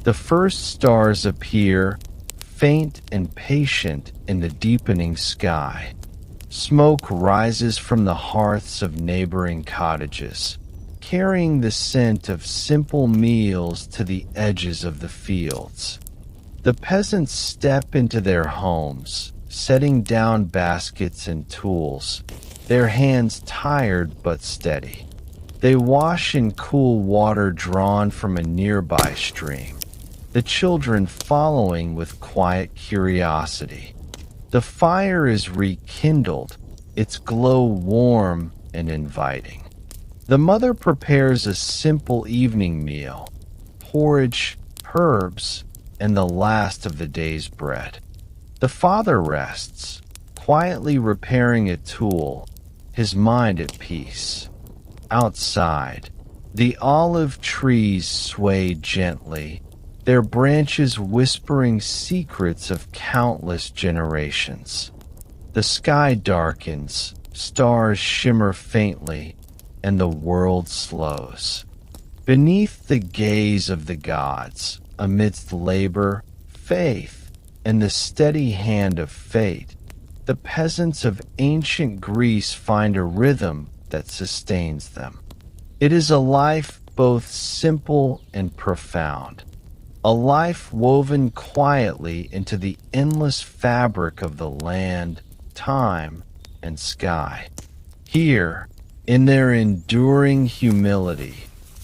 Speaker 1: The first stars appear, faint and patient in the deepening sky. Smoke rises from the hearths of neighboring cottages, carrying the scent of simple meals to the edges of the fields. The peasants step into their homes, setting down baskets and tools, their hands tired but steady. They wash in cool water drawn from a nearby stream, the children following with quiet curiosity. The fire is rekindled, its glow warm and inviting. The mother prepares a simple evening meal, porridge, herbs, and the last of the day's bread. The father rests, quietly repairing a tool, his mind at peace. Outside, the olive trees sway gently, their branches whispering secrets of countless generations. The sky darkens, stars shimmer faintly, and the world slows. Beneath the gaze of the gods, amidst labor, faith, and the steady hand of fate, the peasants of ancient Greece find a rhythm that sustains them. It is a life both simple and profound, a life woven quietly into the endless fabric of the land, time, and sky. Here, in their enduring humility,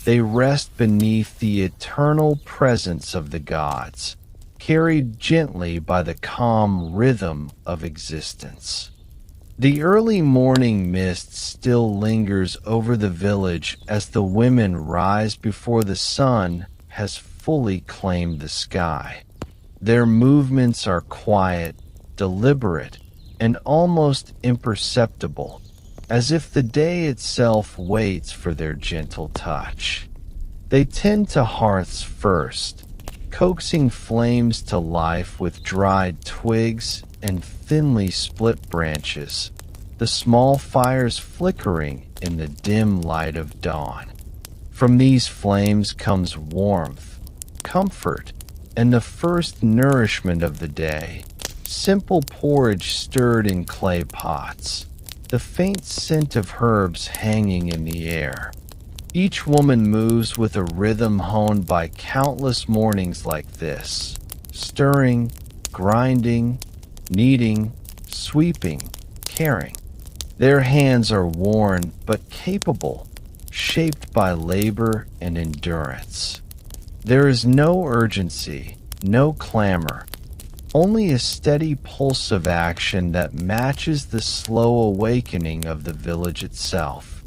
Speaker 1: they rest beneath the eternal presence of the gods, carried gently by the calm rhythm of existence. The early morning mist still lingers over the village as the women rise before the sun has fully claimed the sky. Their movements are quiet, deliberate, and almost imperceptible, as if the day itself waits for their gentle touch. They tend to hearths first, coaxing flames to life with dried twigs and thinly split branches, the small fires flickering in the dim light of dawn. From these flames comes warmth, comfort, and the first nourishment of the day. Simple porridge stirred in clay pots, the faint scent of herbs hanging in the air. Each woman moves with a rhythm honed by countless mornings like this, stirring, grinding, kneading, sweeping, caring. Their hands are worn but capable, shaped by labor and endurance. There is no urgency, no clamor, only a steady pulse of action that matches the slow awakening of the village itself.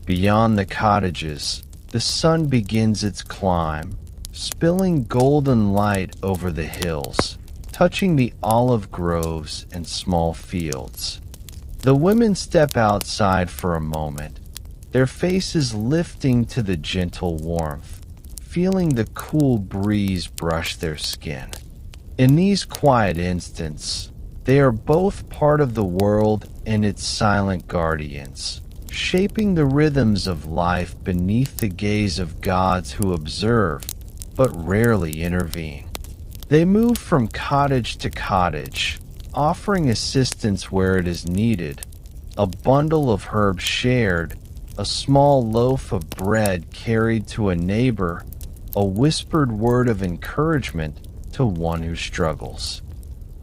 Speaker 1: Beyond the cottages, the sun begins its climb, spilling golden light over the hills, touching the olive groves and small fields. The women step outside for a moment, their faces lifting to the gentle warmth, feeling the cool breeze brush their skin. In these quiet instants, they are both part of the world and its silent guardians, shaping the rhythms of life beneath the gaze of gods who observe, but rarely intervene. They move from cottage to cottage, offering assistance where it is needed, a bundle of herbs shared, a small loaf of bread carried to a neighbor, a whispered word of encouragement to one who struggles.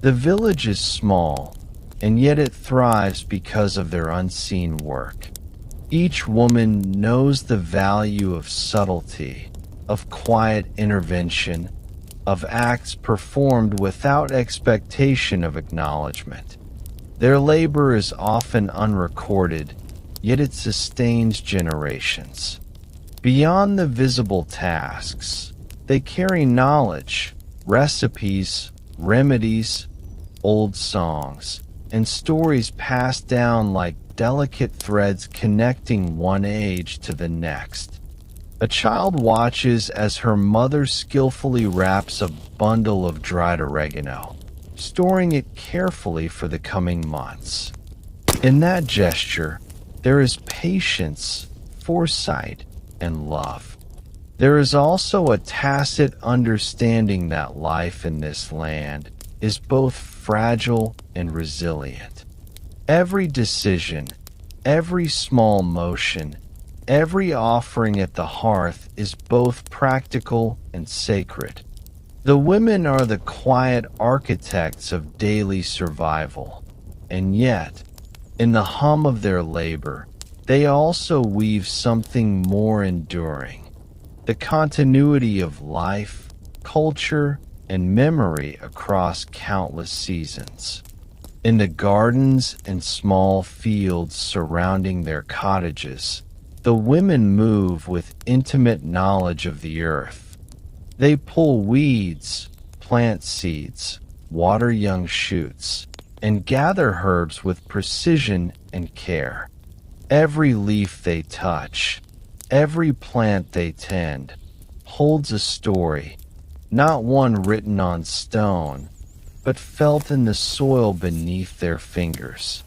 Speaker 1: The village is small, and yet it thrives because of their unseen work. Each woman knows the value of subtlety, of quiet intervention, of acts performed without expectation of acknowledgement. Their labor is often unrecorded, yet it sustains generations. Beyond the visible tasks, they carry knowledge, recipes, remedies, old songs, and stories passed down like delicate threads connecting one age to the next. A child watches as her mother skillfully wraps a bundle of dried oregano, storing it carefully for the coming months. In that gesture, there is patience, foresight, and love. There is also a tacit understanding that life in this land is both fragile and resilient. Every decision, every small motion, every offering at the hearth is both practical and sacred. The women are the quiet architects of daily survival, and yet, in the hum of their labor, they also weave something more enduring: the continuity of life, culture, and memory across countless seasons. In the gardens and small fields surrounding their cottages, the women move with intimate knowledge of the earth. They pull weeds, plant seeds, water young shoots, and gather herbs with precision and care. Every leaf they touch, every plant they tend, holds a story, not one written on stone, but felt in the soil beneath their fingers.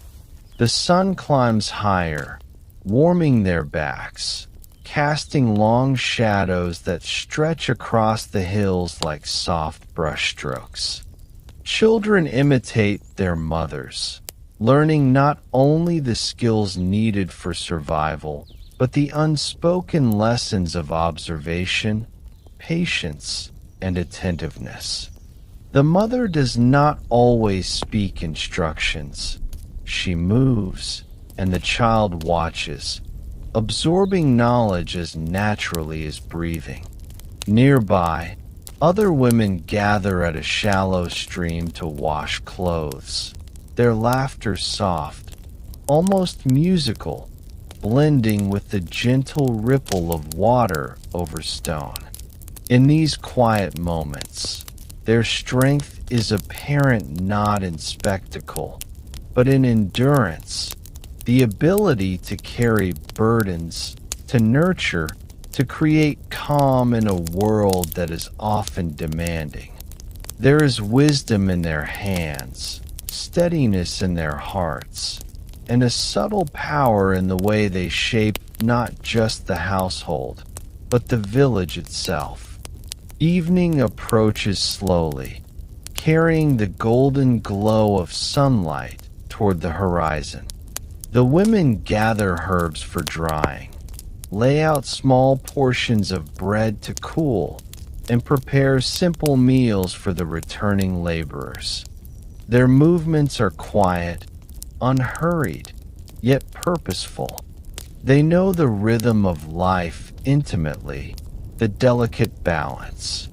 Speaker 1: The sun climbs higher, warming their backs, casting long shadows that stretch across the hills like soft brushstrokes. Children imitate their mothers, learning not only the skills needed for survival, but the unspoken lessons of observation, patience, and attentiveness. The mother does not always speak instructions. She moves, and the child watches, absorbing knowledge as naturally as breathing. Nearby, other women gather at a shallow stream to wash clothes, their laughter soft, almost musical, blending with the gentle ripple of water over stone. In these quiet moments, their strength is apparent not in spectacle, but in endurance, the ability to carry burdens, to nurture, to create calm in a world that is often demanding. There is wisdom in their hands, steadiness in their hearts, and a subtle power in the way they shape not just the household, but the village itself. Evening approaches slowly, carrying the golden glow of sunlight toward the horizon. The women gather herbs for drying, lay out small portions of bread to cool, and prepare simple meals for the returning laborers. Their movements are quiet, unhurried, yet purposeful. They know the rhythm of life intimately, the delicate balance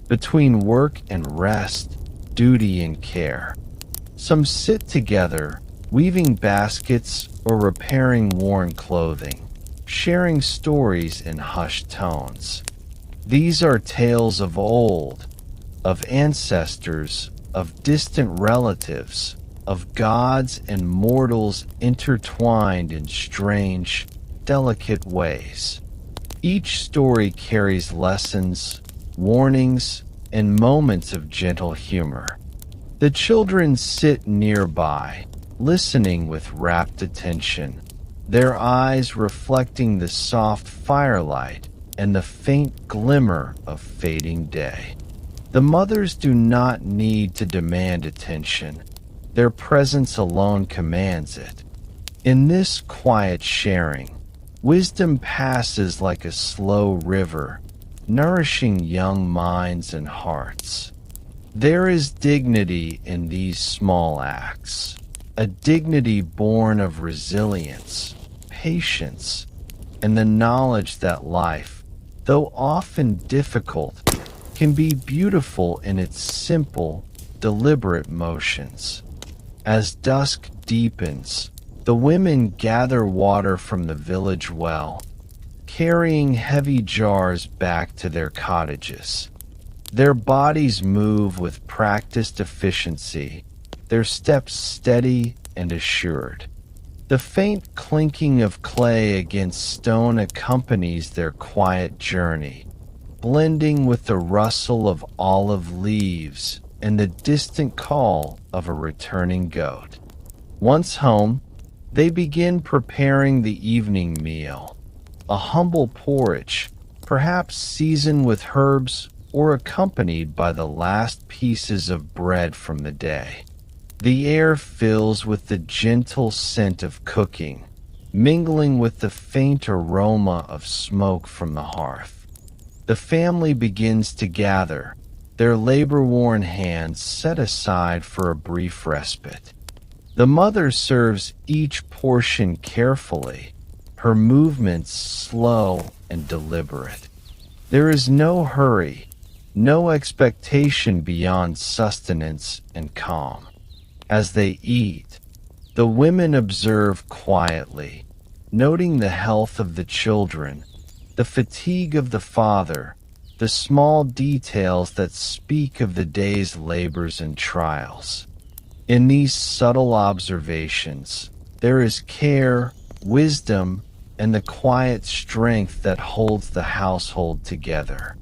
Speaker 1: between work and rest, duty and care. Some sit together, weaving baskets or repairing worn clothing, sharing stories in hushed tones. These are tales of old, of ancestors, of distant relatives, of gods and mortals intertwined in strange, delicate ways. Each story carries lessons, warnings, and moments of gentle humor. The children sit nearby, listening with rapt attention, their eyes reflecting the soft firelight and the faint glimmer of fading day. The mothers do not need to demand attention. Their presence alone commands it. In this quiet sharing, wisdom passes like a slow river, nourishing young minds and hearts. There is dignity in these small acts, a dignity born of resilience, patience, and the knowledge that life, though often difficult, can be beautiful in its simple, deliberate motions. As dusk deepens, the women gather water from the village well, carrying heavy jars back to their cottages. Their bodies move with practiced efficiency, their steps steady and assured. The faint clinking of clay against stone accompanies their quiet journey, blending with the rustle of olive leaves and the distant call of a returning goat. Once home, they begin preparing the evening meal, a humble porridge, perhaps seasoned with herbs or accompanied by the last pieces of bread from the day. The air fills with the gentle scent of cooking, mingling with the faint aroma of smoke from the hearth. The family begins to gather, their labor-worn hands set aside for a brief respite. The mother serves each portion carefully, her movements slow and deliberate. There is no hurry, no expectation beyond sustenance and calm. As they eat, the women observe quietly, noting the health of the children, the fatigue of the father, the small details that speak of the day's labors and trials. In these subtle observations, there is care, wisdom, and the quiet strength that holds the household together.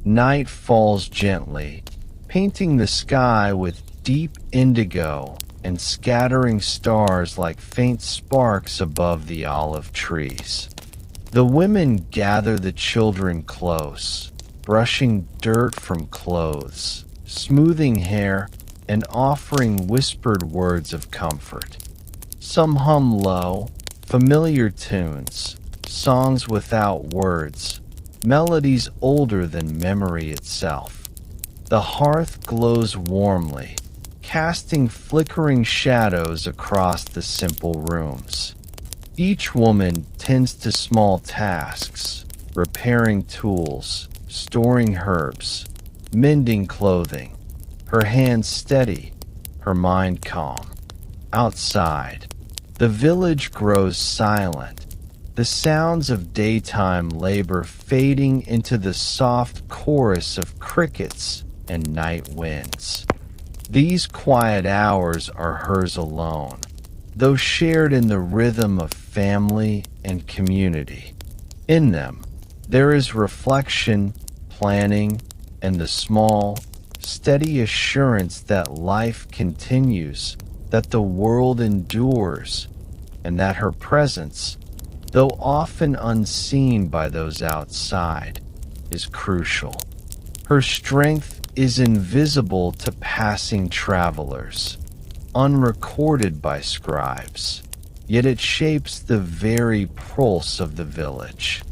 Speaker 1: Night falls gently, painting the sky with deep indigo and scattering stars like faint sparks above the olive trees. The women gather the children close, brushing dirt from clothes, smoothing hair, and offering whispered words of comfort. Some hum low, familiar tunes, songs without words, melodies older than memory itself. The hearth glows warmly, casting flickering shadows across the simple rooms. Each woman tends to small tasks, repairing tools, storing herbs, mending clothing, her hands steady, her mind calm. Outside, the village grows silent, the sounds of daytime labor fading into the soft chorus of crickets and night winds. These quiet hours are hers alone, though shared in the rhythm of family and community. In them, there is reflection, planning, and the small, steady assurance that life continues, that the world endures, and that her presence, though often unseen by those outside, is crucial. Her strength is invisible to passing travelers, unrecorded by scribes, yet it shapes the very pulse of the village.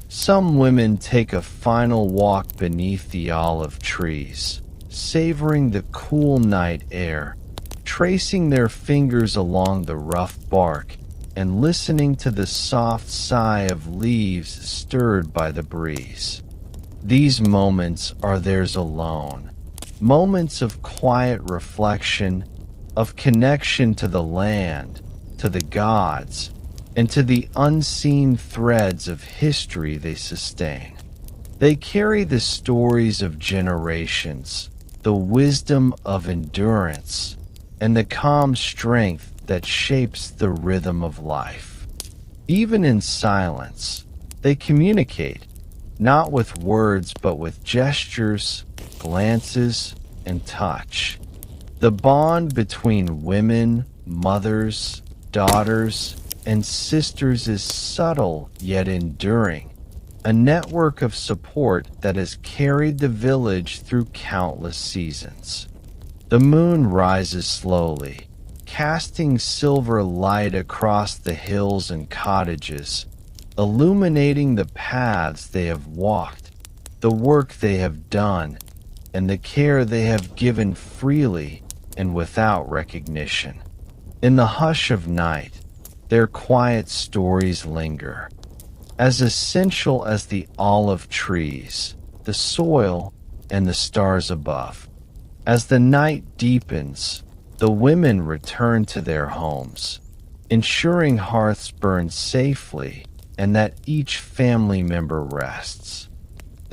Speaker 1: Some women take a final walk beneath the olive trees, savoring the cool night air, tracing their fingers along the rough bark and listening to the soft sigh of leaves stirred by the breeze. These moments are theirs alone, moments of quiet reflection, of connection to the land, to the gods, and to the unseen threads of history they sustain. They carry the stories of generations, the wisdom of endurance, and the calm strength that shapes the rhythm of life. Even in silence, they communicate, not with words but with gestures, glances, and touch. The bond between women, mothers, daughters, and sisters is subtle yet enduring, a network of support that has carried the village through countless seasons. The moon rises slowly, casting silver light across the hills and cottages, illuminating the paths they have walked, the work they have done, and the care they have given freely and without recognition. In the hush of night, their quiet stories linger, as essential as the olive trees, the soil, and the stars above. As the night deepens, the women return to their homes, ensuring hearths burn safely and that each family member rests.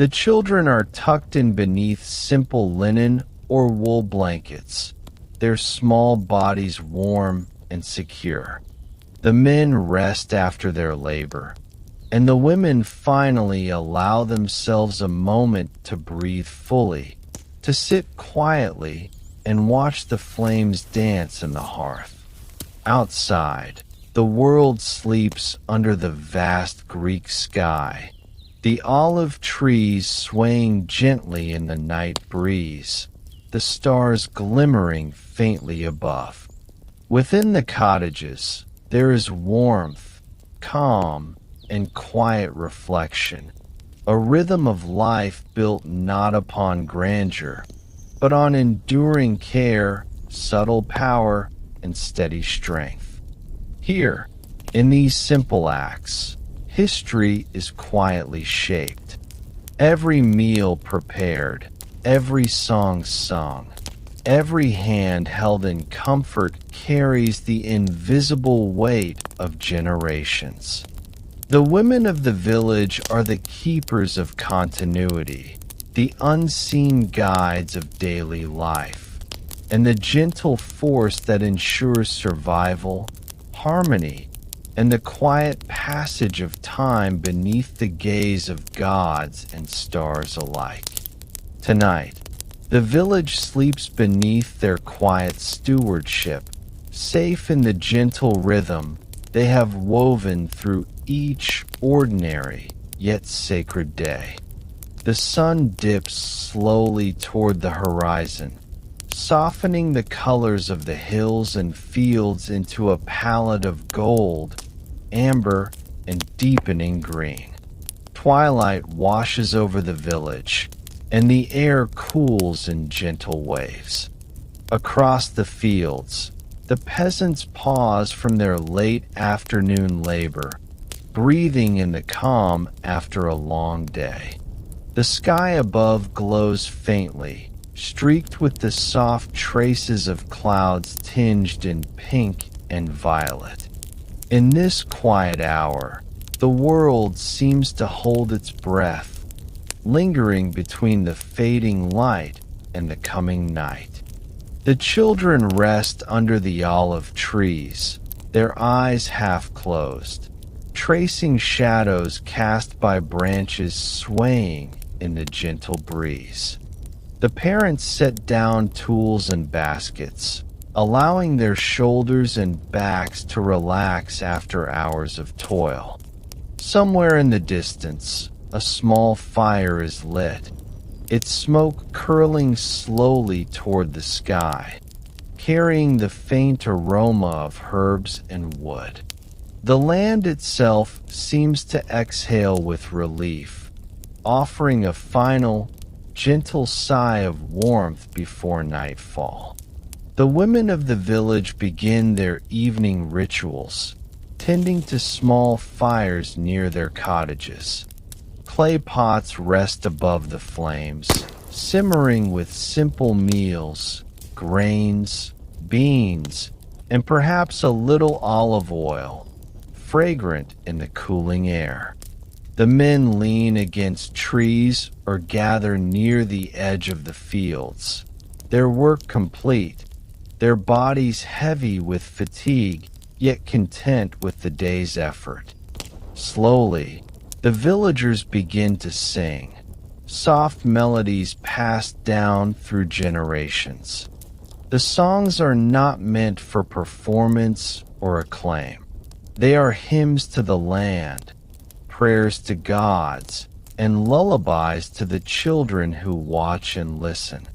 Speaker 1: The children are tucked in beneath simple linen or wool blankets, their small bodies warm and secure. The men rest after their labor, and the women finally allow themselves a moment to breathe fully, to sit quietly and watch the flames dance in the hearth. Outside, the world sleeps under the vast Greek sky, the olive trees swaying gently in the night breeze, the stars glimmering faintly above. Within the cottages, there is warmth, calm, and quiet reflection, a rhythm of life built not upon grandeur, but on enduring care, subtle power, and steady strength. Here, in these simple acts, history is quietly shaped. Every meal prepared, every song sung, every hand held in comfort carries the invisible weight of generations. The women of the village are the keepers of continuity, the unseen guides of daily life, and the gentle force that ensures survival, harmony, and the quiet passage of time beneath the gaze of gods and stars alike. Tonight, the village sleeps beneath their quiet stewardship, safe in the gentle rhythm they have woven through each ordinary yet sacred day. The sun dips slowly toward the horizon, softening the colors of the hills and fields into a palette of gold, amber, and deepening green. Twilight washes over the village, and the air cools in gentle waves. Across the fields, the peasants pause from their late afternoon labor, breathing in the calm after a long day. The sky above glows faintly, streaked with the soft traces of clouds tinged in pink and violet. In this quiet hour, the world seems to hold its breath, lingering between the fading light and the coming night. The children rest under the olive trees, their eyes half closed, tracing shadows cast by branches swaying in the gentle breeze. The parents set down tools and baskets, allowing their shoulders and backs to relax after hours of toil. Somewhere in the distance, a small fire is lit, its smoke curling slowly toward the sky, carrying the faint aroma of herbs and wood. The land itself seems to exhale with relief, offering a final, gentle sigh of warmth before nightfall. The women of the village begin their evening rituals, tending to small fires near their cottages. Clay pots rest above the flames, simmering with simple meals, grains, beans, and perhaps a little olive oil, fragrant in the cooling air. The men lean against trees or gather near the edge of the fields, their work complete, their bodies heavy with fatigue, yet content with the day's effort. Slowly, the villagers begin to sing, soft melodies passed down through generations. The songs are not meant for performance or acclaim. They are hymns to the land, prayers to gods, and lullabies to the children who watch and listen.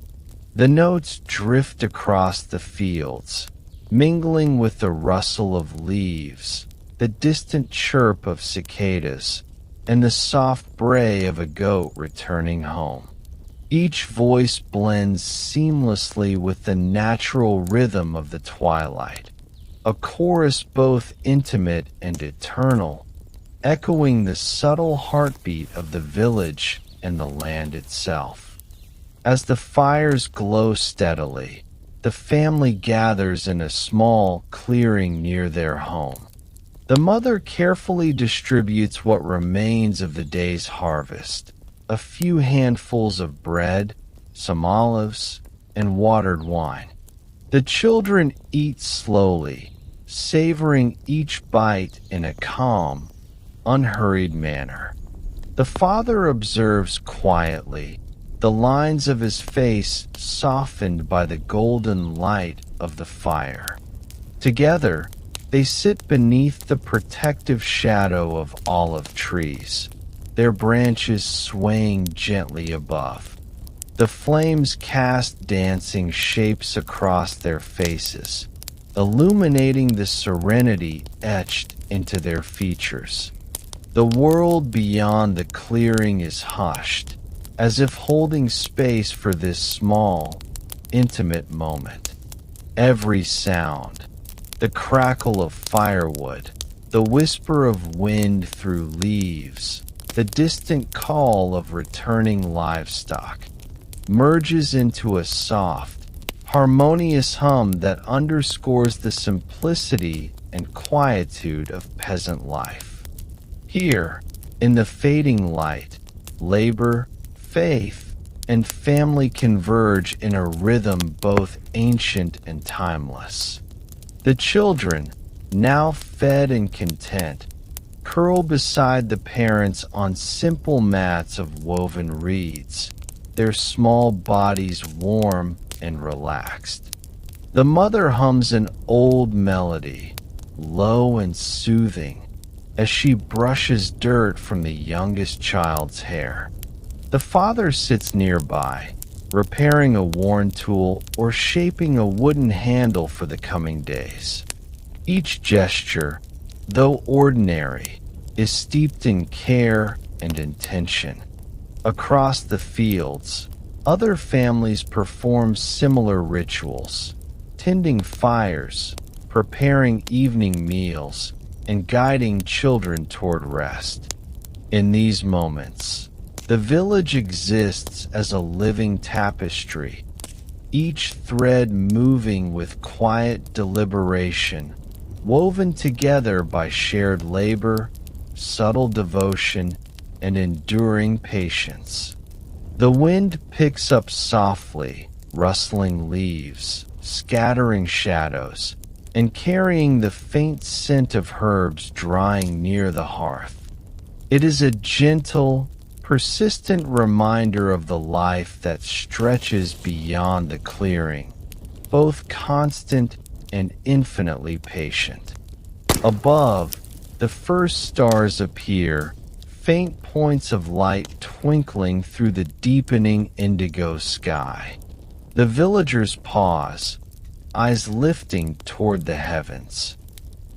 Speaker 1: The notes drift across the fields, mingling with the rustle of leaves, the distant chirp of cicadas, and the soft bray of a goat returning home. Each voice blends seamlessly with the natural rhythm of the twilight, a chorus both intimate and eternal, echoing the subtle heartbeat of the village and the land itself. As the fires glow steadily, the family gathers in a small clearing near their home. The mother carefully distributes what remains of the day's harvest, a few handfuls of bread, some olives, and watered wine. The children eat slowly, savoring each bite in a calm, unhurried manner. The father observes quietly, the lines of his face softened by the golden light of the fire. Together, they sit beneath the protective shadow of olive trees, their branches swaying gently above. The flames cast dancing shapes across their faces, illuminating the serenity etched into their features. The world beyond the clearing is hushed, as if holding space for this small, intimate moment. Every sound, the crackle of firewood, the whisper of wind through leaves, the distant call of returning livestock, merges into a soft, harmonious hum that underscores the simplicity and quietude of peasant life. Here, in the fading light, labor, faith, and family converge in a rhythm both ancient and timeless. The children, now fed and content, curl beside the parents on simple mats of woven reeds, their small bodies warm and relaxed. The mother hums an old melody, low and soothing, as she brushes dirt from the youngest child's hair. The father sits nearby, repairing a worn tool or shaping a wooden handle for the coming days. Each gesture, though ordinary, is steeped in care and intention. Across the fields, other families perform similar rituals, tending fires, preparing evening meals, and guiding children toward rest. In these moments, the village exists as a living tapestry, each thread moving with quiet deliberation, woven together by shared labor, subtle devotion, and enduring patience. The wind picks up softly, rustling leaves, scattering shadows, and carrying the faint scent of herbs drying near the hearth. It is a gentle, persistent reminder of the life that stretches beyond the clearing, both constant and infinitely patient. Above, the first stars appear, faint points of light twinkling through the deepening indigo sky. The villagers pause, eyes lifting toward the heavens.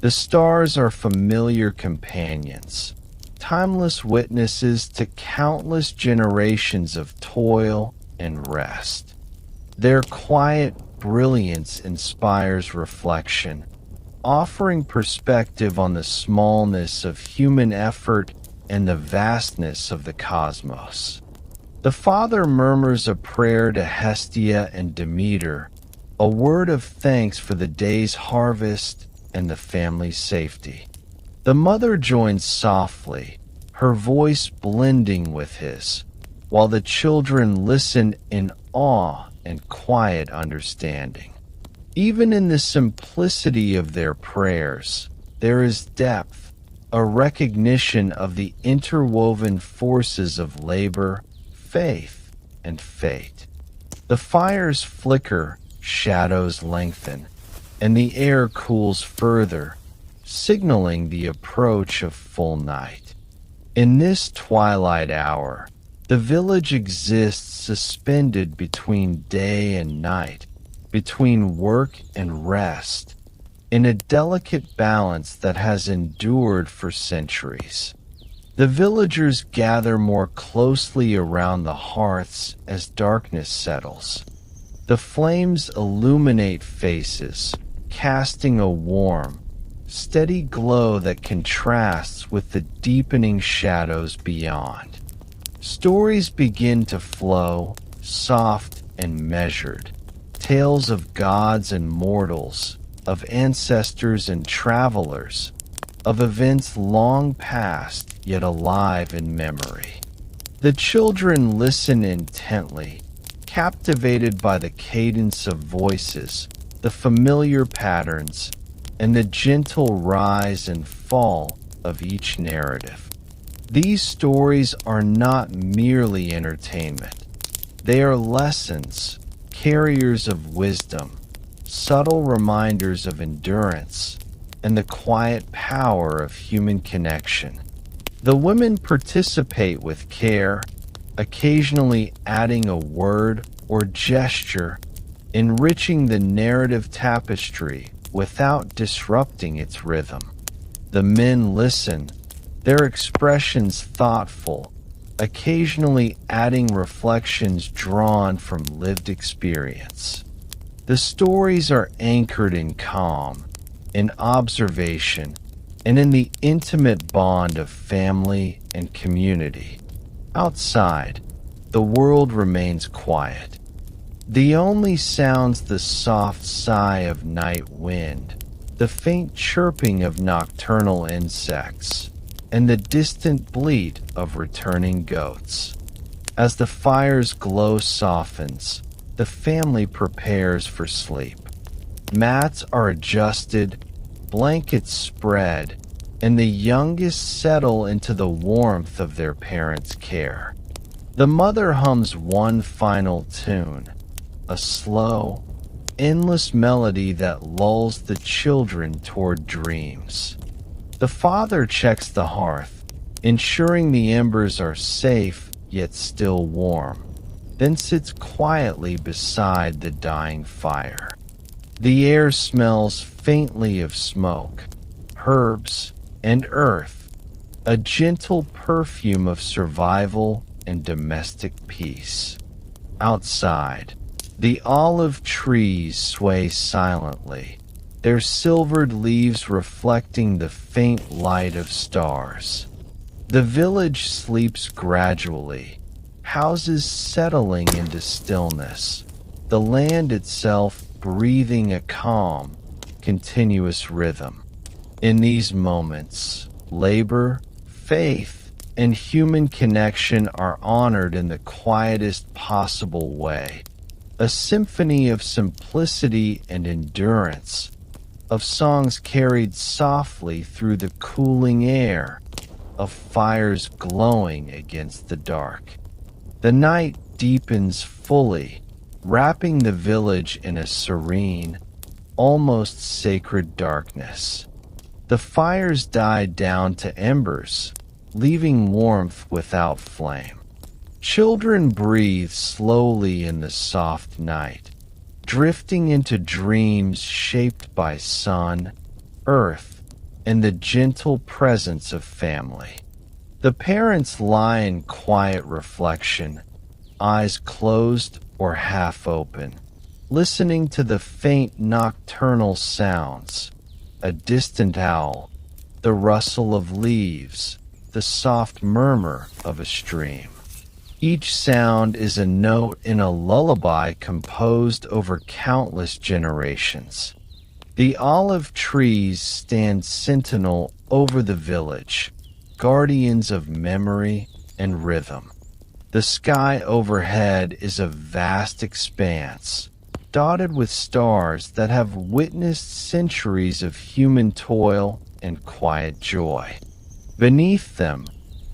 Speaker 1: The stars are familiar companions, timeless witnesses to countless generations of toil and rest. Their quiet brilliance inspires reflection, offering perspective on the smallness of human effort and the vastness of the cosmos. The father murmurs a prayer to Hestia and Demeter, a word of thanks for the day's harvest and the family's safety. The mother joins softly, her voice blending with his, while the children listen in awe and quiet understanding. Even in the simplicity of their prayers, there is depth, a recognition of the interwoven forces of labor, faith, and fate. The fires flicker, shadows lengthen, and the air cools further, signaling the approach of full night. In this twilight hour, the village exists suspended between day and night, between work and rest, in a delicate balance that has endured for centuries. The villagers gather more closely around the hearths as darkness settles. The flames illuminate faces, casting a warm, steady glow that contrasts with the deepening shadows beyond. Stories begin to flow, soft and measured, tales of gods and mortals, of ancestors and travelers, of events long past yet alive in memory. The children listen intently, captivated by the cadence of voices, the familiar patterns, and the gentle rise and fall of each narrative. These stories are not merely entertainment. They are lessons, carriers of wisdom, subtle reminders of endurance, and the quiet power of human connection. The women participate with care, occasionally adding a word or gesture, enriching the narrative tapestry without disrupting its rhythm. The men listen, their expressions thoughtful, occasionally adding reflections drawn from lived experience. The stories are anchored in calm, in observation, and in the intimate bond of family and community. Outside, the world remains quiet. The only sounds the soft sigh of night wind, the faint chirping of nocturnal insects, and the distant bleat of returning goats. As the fire's glow softens, the family prepares for sleep. Mats are adjusted, blankets spread, and the youngest settle into the warmth of their parents' care. The mother hums one final tune, a slow, endless melody that lulls the children toward dreams. The father checks the hearth, ensuring the embers are safe yet still warm, then sits quietly beside the dying fire. The air smells faintly of smoke, herbs, and earth, a gentle perfume of survival and domestic peace. Outside, the olive trees sway silently, their silvered leaves reflecting the faint light of stars. The village sleeps gradually, houses settling into stillness, the land itself breathing a calm, continuous rhythm. In these moments, labor, faith, and human connection are honored in the quietest possible way. A symphony of simplicity and endurance, of songs carried softly through the cooling air, of fires glowing against the dark. The night deepens fully, wrapping the village in a serene, almost sacred darkness. The fires die down to embers, leaving warmth without flame. Children breathe slowly in the soft night, drifting into dreams shaped by sun, earth, and the gentle presence of family. The parents lie in quiet reflection, eyes closed or half open, listening to the faint nocturnal sounds, a distant owl, the rustle of leaves, the soft murmur of a stream. Each sound is a note in a lullaby composed over countless generations. The olive trees stand sentinel over the village, guardians of memory and rhythm. The sky overhead is a vast expanse, dotted with stars that have witnessed centuries of human toil and quiet joy. Beneath them,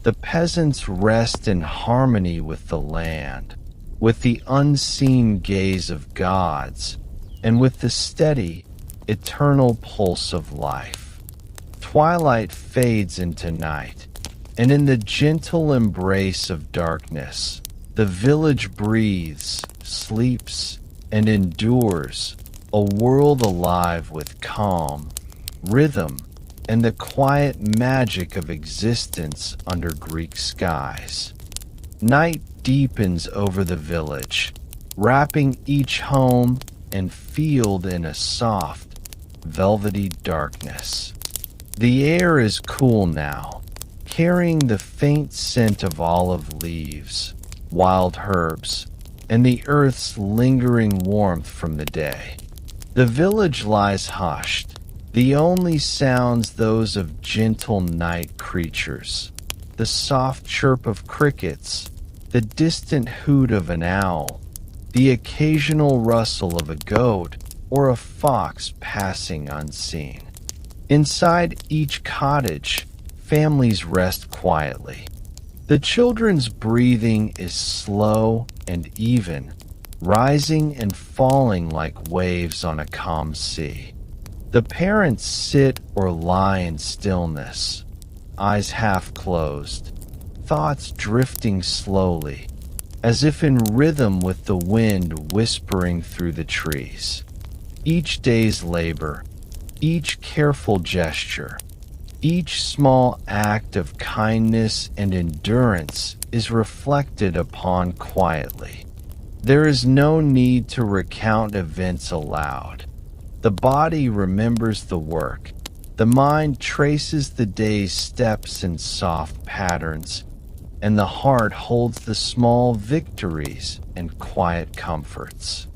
Speaker 1: the peasants rest in harmony with the land, with the unseen gaze of gods, and with the steady, eternal pulse of life. Twilight fades into night, and in the gentle embrace of darkness, the village breathes, sleeps, and endures, a world alive with calm, rhythm, and the quiet magic of existence under Greek skies. Night deepens over the village, wrapping each home and field in a soft, velvety darkness. The air is cool now, carrying the faint scent of olive leaves, wild herbs, and the earth's lingering warmth from the day. The village lies hushed, the only sounds those of gentle night creatures, the soft chirp of crickets the distant hoot of an owl, the occasional rustle of a goat or a fox passing unseen. Inside each cottage, families rest quietly. The children's breathing is slow and even, rising and falling like waves on a calm sea. The parents sit or lie in stillness, eyes half closed, thoughts drifting slowly, as if in rhythm with the wind whispering through the trees. Each day's labor, each careful gesture, each small act of kindness and endurance is reflected upon quietly. There is no need to recount events aloud. The body remembers the work. The mind traces the day's steps in soft patterns, and the heart holds the small victories and quiet comforts.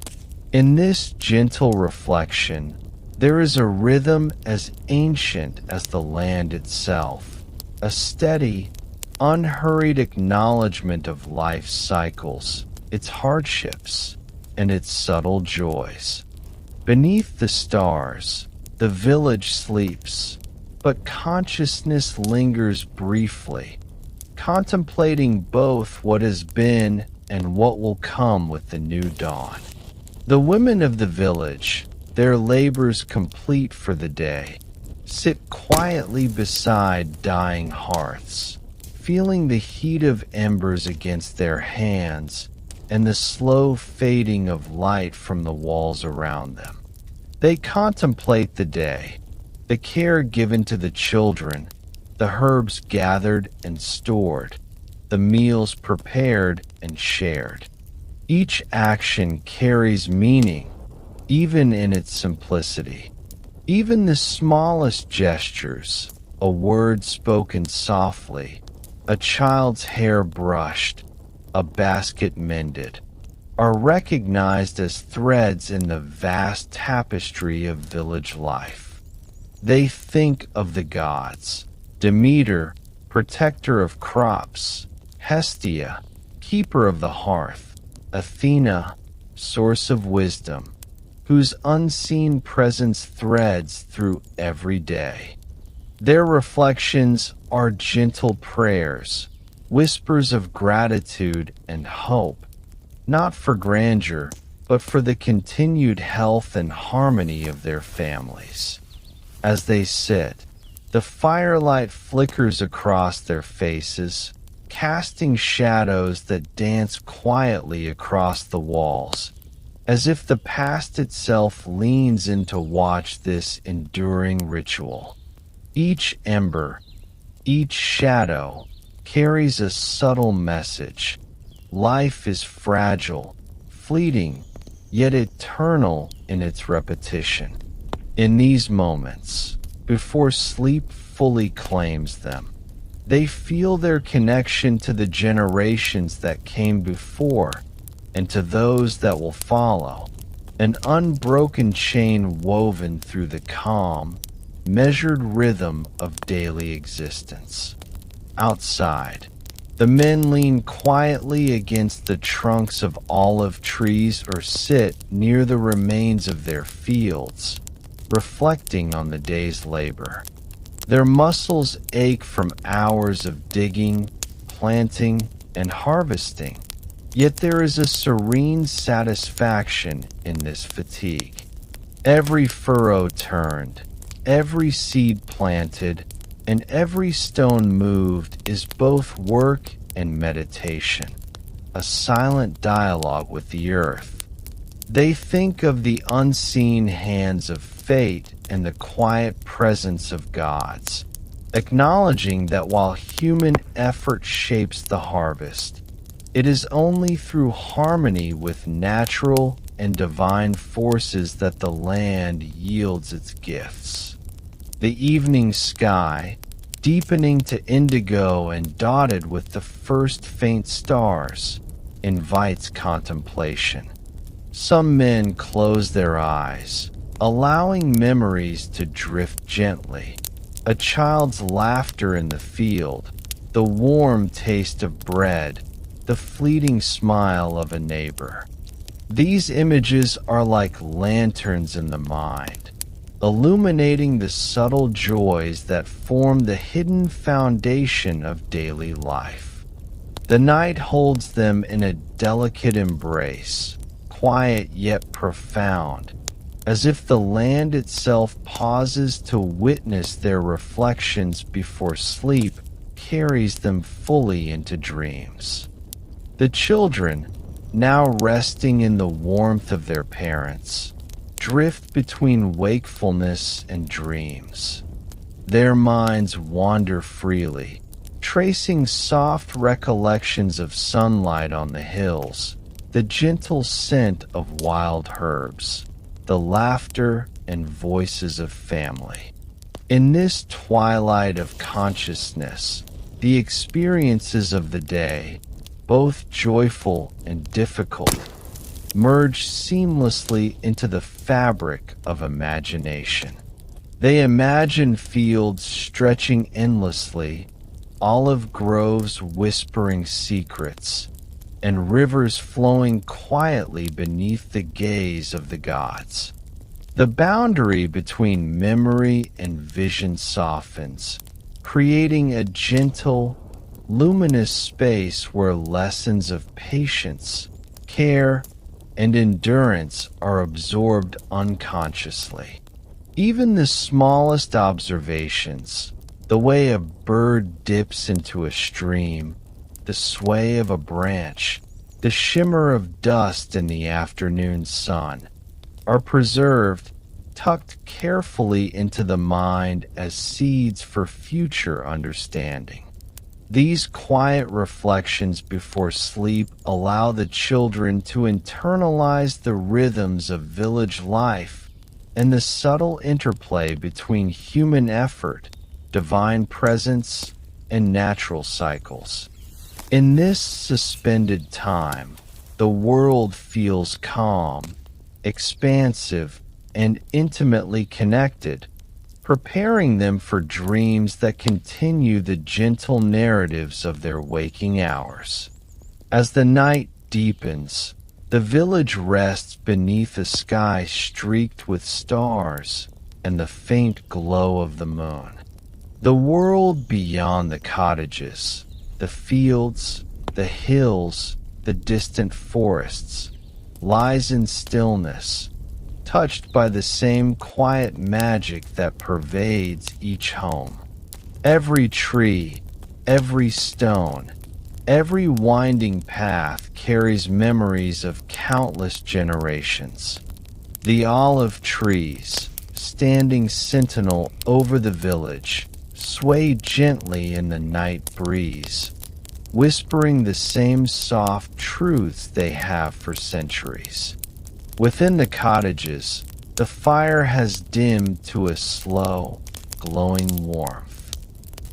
Speaker 1: In this gentle reflection, there is a rhythm as ancient as the land itself, a steady, unhurried acknowledgement of life's cycles, its hardships, and its subtle joys. Beneath the stars, the village sleeps, but consciousness lingers briefly, contemplating both what has been and what will come with the new dawn. The women of the village, their labors complete for the day, sit quietly beside dying hearths, feeling the heat of embers against their hands and the slow fading of light from the walls around them. They contemplate the day, the care given to the children, the herbs gathered and stored, the meals prepared and shared. Each action carries meaning, even in its simplicity. Even the smallest gestures, a word spoken softly, a child's hair brushed, a basket mended, are recognized as threads in the vast tapestry of village life. They think of the gods, Demeter, protector of crops, Hestia, keeper of the hearth, Athena, source of wisdom, whose unseen presence threads through every day. Their reflections are gentle prayers, whispers of gratitude and hope, not for grandeur, but for the continued health and harmony of their families. As they sit, the firelight flickers across their faces, casting shadows that dance quietly across the walls, as if the past itself leans in to watch this enduring ritual. Each ember, each shadow, carries a subtle message. Life is fragile, fleeting, yet eternal in its repetition. In these moments, before sleep fully claims them, they feel their connection to the generations that came before and to those that will follow, an unbroken chain woven through the calm, measured rhythm of daily existence. Outside, the men lean quietly against the trunks of olive trees or sit near the remains of their fields, reflecting on the day's labor. Their muscles ache from hours of digging, planting, and harvesting, yet there is a serene satisfaction in this fatigue. Every furrow turned, every seed planted, and every stone moved is both work and meditation, a silent dialogue with the earth. They think of the unseen hands of fate and the quiet presence of gods, acknowledging that while human effort shapes the harvest, it is only through harmony with natural and divine forces that the land yields its gifts. The evening sky, deepening to indigo and dotted with the first faint stars, invites contemplation. Some men close their eyes, allowing memories to drift gently. A child's laughter in the field, the warm taste of bread, the fleeting smile of a neighbor. These images are like lanterns in the mind, illuminating the subtle joys that form the hidden foundation of daily life. The night holds them in a delicate embrace, quiet yet profound, as if the land itself pauses to witness their reflections before sleep carries them fully into dreams. The children, now resting in the warmth of their parents, drift between wakefulness and dreams. Their minds wander freely, tracing soft recollections of sunlight on the hills, the gentle scent of wild herbs, the laughter and voices of family. In this twilight of consciousness, the experiences of the day, both joyful and difficult, merge seamlessly into the fabric of imagination. They imagine fields stretching endlessly, olive groves whispering secrets, and rivers flowing quietly beneath the gaze of the gods. The boundary between memory and vision softens, creating a gentle, luminous space where lessons of patience, care, and endurance are absorbed unconsciously. Even the smallest observations, the way a bird dips into a stream, the sway of a branch, the shimmer of dust in the afternoon sun, are preserved, tucked carefully into the mind as seeds for future understanding. These quiet reflections before sleep allow the children to internalize the rhythms of village life and the subtle interplay between human effort, divine presence, and natural cycles. In this suspended time, the world feels calm, expansive, and intimately connected, preparing them for dreams that continue the gentle narratives of their waking hours. As the night deepens, the village rests beneath a sky streaked with stars and the faint glow of the moon. The world beyond the cottages, the fields, the hills, the distant forests, lies in stillness, touched by the same quiet magic that pervades each home. Every tree, every stone, every winding path carries memories of countless generations. The olive trees, standing sentinel over the village, sway gently in the night breeze, whispering the same soft truths they have for centuries. Within the cottages, the fire has dimmed to a slow, glowing warmth.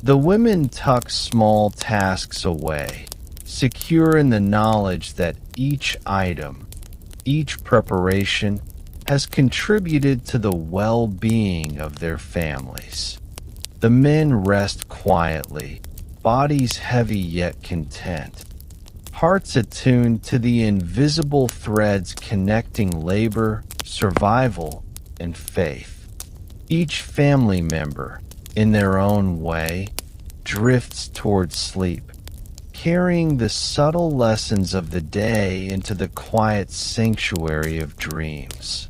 Speaker 1: The women tuck small tasks away, secure in the knowledge that each item, each preparation, has contributed to the well-being of their families. The men rest quietly, bodies heavy yet content, hearts attuned to the invisible threads connecting labor, survival, and faith. Each family member, in their own way, drifts towards sleep, carrying the subtle lessons of the day into the quiet sanctuary of dreams.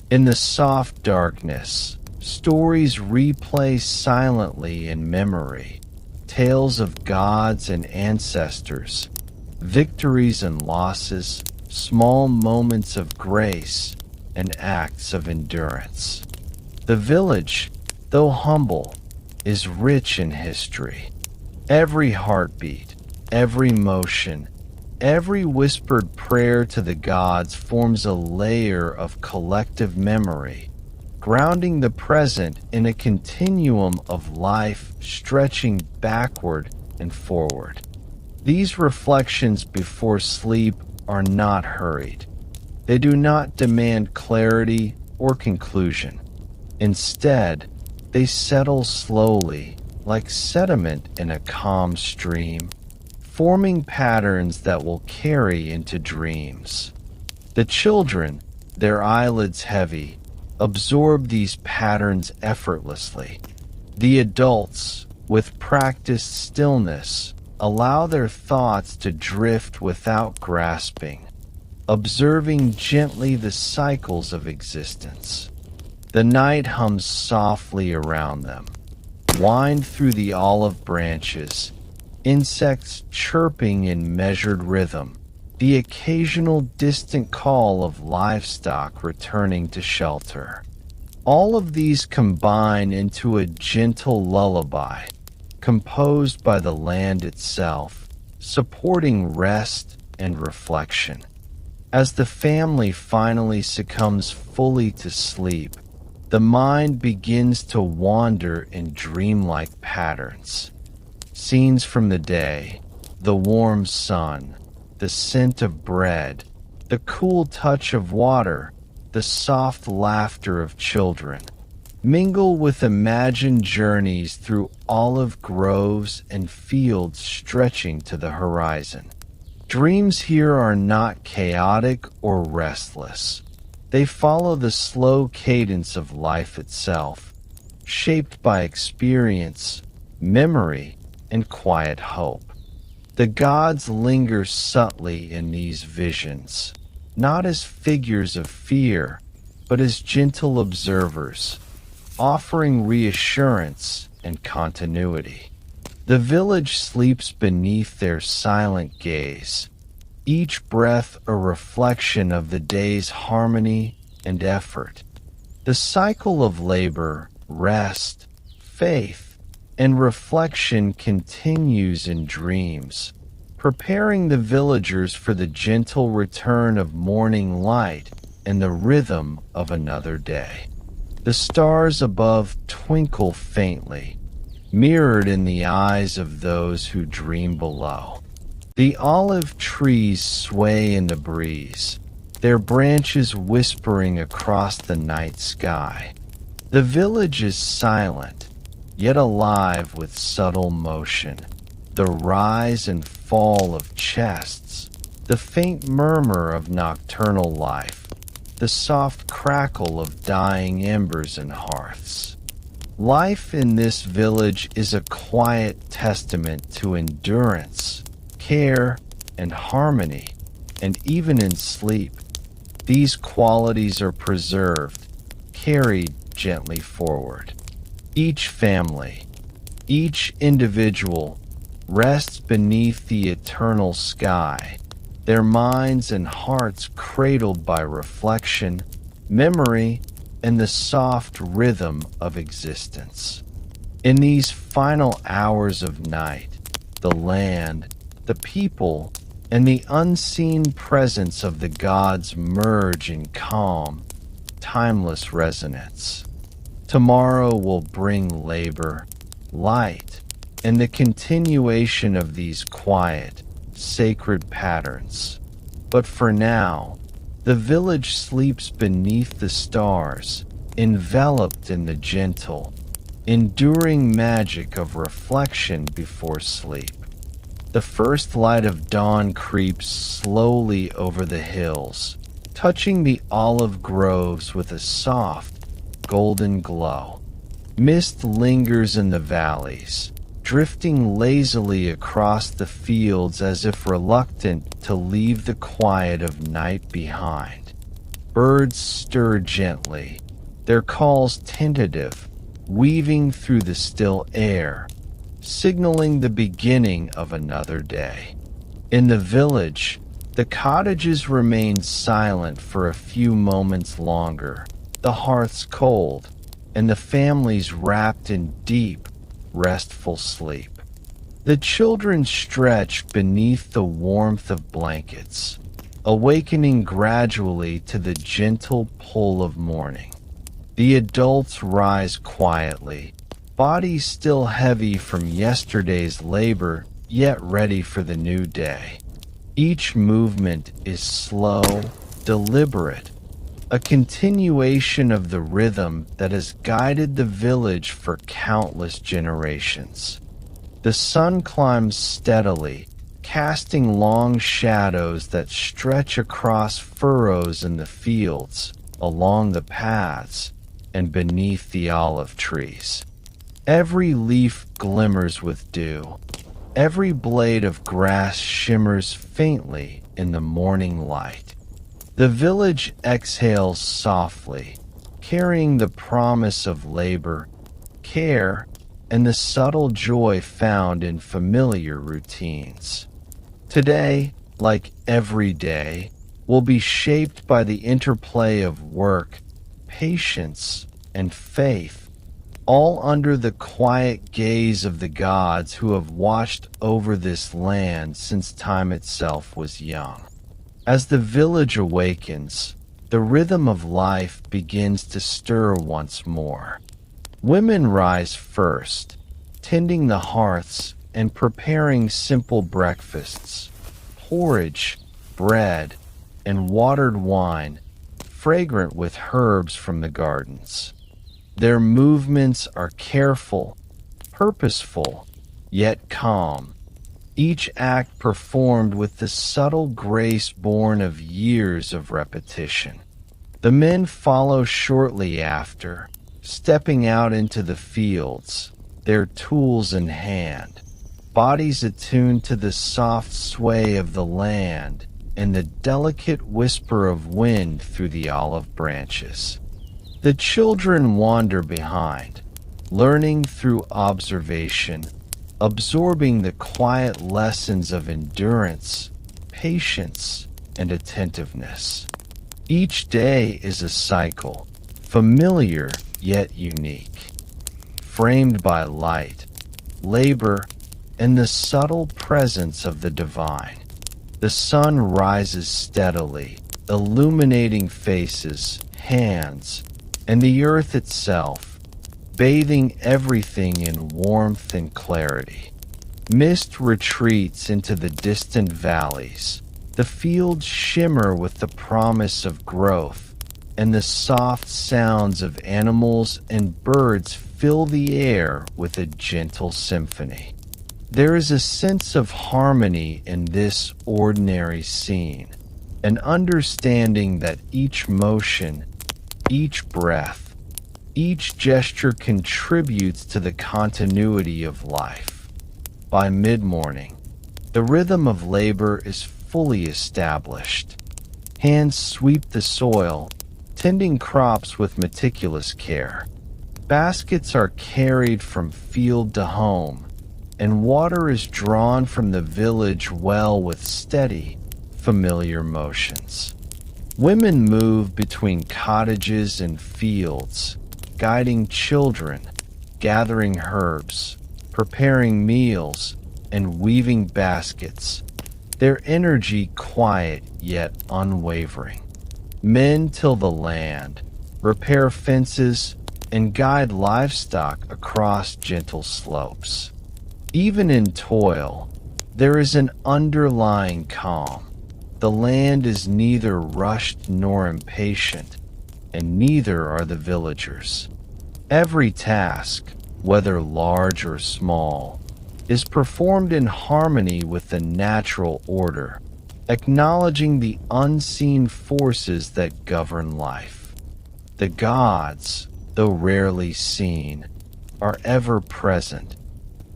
Speaker 1: In the soft darkness, stories replay silently in memory, tales of gods and ancestors, victories and losses, small moments of grace, and acts of endurance. The village, though humble, is rich in history. Every heartbeat, every motion, every whispered prayer to the gods forms a layer of collective memory, grounding the present in a continuum of life stretching backward and forward. These reflections before sleep are not hurried. They do not demand clarity or conclusion. Instead, they settle slowly, like sediment in a calm stream, forming patterns that will carry into dreams. The children, their eyelids heavy, absorb these patterns effortlessly. The adults, with practiced stillness, allow their thoughts to drift without grasping, observing gently the cycles of existence. The night hums softly around them, wind through the olive branches, insects chirping in measured rhythm, the occasional distant call of livestock returning to shelter. All of these combine into a gentle lullaby, composed by the land itself, supporting rest and reflection. As the family finally succumbs fully to sleep, the mind begins to wander in dreamlike patterns. Scenes from the day, the warm sun, the scent of bread, the cool touch of water, the soft laughter of children, mingle with imagined journeys through olive groves and fields stretching to the horizon. Dreams here are not chaotic or restless. They follow the slow cadence of life itself, shaped by experience, memory, and quiet hope. The gods linger subtly in these visions, not as figures of fear, but as gentle observers, offering reassurance and continuity. The village sleeps beneath their silent gaze, each breath a reflection of the day's harmony and effort. The cycle of labor, rest, faith, and reflection continues in dreams, preparing the villagers for the gentle return of morning light and the rhythm of another day. The stars above twinkle faintly, mirrored in the eyes of those who dream below. The olive trees sway in the breeze, their branches whispering across the night sky. The village is silent, yet alive with subtle motion. The rise and fall of chests, the faint murmur of nocturnal life, the soft crackle of dying embers and hearths. Life in this village is a quiet testament to endurance, care, and harmony, and even in sleep, these qualities are preserved, carried gently forward. Each family, each individual, rests beneath the eternal sky, their minds and hearts cradled by reflection, memory, and the soft rhythm of existence. In these final hours of night, the land, the people, and the unseen presence of the gods merge in calm, timeless resonance. Tomorrow will bring labor, light, and the continuation of these quiet, sacred patterns. But for now, the village sleeps beneath the stars, enveloped in the gentle, enduring magic of reflection before sleep. The first light of dawn creeps slowly over the hills, touching the olive groves with a soft, golden glow. Mist lingers in the valleys, drifting lazily across the fields as if reluctant to leave the quiet of night behind. Birds stir gently, their calls tentative, weaving through the still air, signaling the beginning of another day. In the village, the cottages remain silent for a few moments longer, the hearths cold, and the families wrapped in deep, restful sleep. The children stretch beneath the warmth of blankets, awakening gradually to the gentle pull of morning. The adults rise quietly, bodies still heavy from yesterday's labor, yet ready for the new day. Each movement is slow, deliberate, a continuation of the rhythm that has guided the village for countless generations. The sun climbs steadily, casting long shadows that stretch across furrows in the fields, along the paths, and beneath the olive trees. Every leaf glimmers with dew. Every blade of grass shimmers faintly in the morning light. The village exhales softly, carrying the promise of labor, care, and the subtle joy found in familiar routines. Today, like every day, will be shaped by the interplay of work, patience, and faith, all under the quiet gaze of the gods who have watched over this land since time itself was young. As the village awakens, the rhythm of life begins to stir once more. Women rise first, tending the hearths and preparing simple breakfasts, porridge, bread, and watered wine, fragrant with herbs from the gardens. Their movements are careful, purposeful, yet calm, each act performed with the subtle grace born of years of repetition. The men follow shortly after, stepping out into the fields, their tools in hand, bodies attuned to the soft sway of the land and the delicate whisper of wind through the olive branches. The children wander behind, learning through observation, absorbing the quiet lessons of endurance, patience, and attentiveness. Each day is a cycle, familiar yet unique, framed by light, labor, and the subtle presence of the divine. The sun rises steadily, illuminating faces, hands, and the earth itself, bathing everything in warmth and clarity. Mist retreats into the distant valleys. The fields shimmer with the promise of growth, and the soft sounds of animals and birds fill the air with a gentle symphony. There is a sense of harmony in this ordinary scene, an understanding that each motion, each breath, each gesture contributes to the continuity of life. By mid-morning, the rhythm of labor is fully established. Hands sweep the soil, tending crops with meticulous care. Baskets are carried from field to home, and water is drawn from the village well with steady, familiar motions. Women move between cottages and fields, guiding children, gathering herbs, preparing meals, and weaving baskets, their energy quiet yet unwavering. Men till the land, repair fences, and guide livestock across gentle slopes. Even in toil, there is an underlying calm. The land is neither rushed nor impatient, and neither are the villagers. Every task, whether large or small, is performed in harmony with the natural order, acknowledging the unseen forces that govern life. The gods, though rarely seen, are ever present.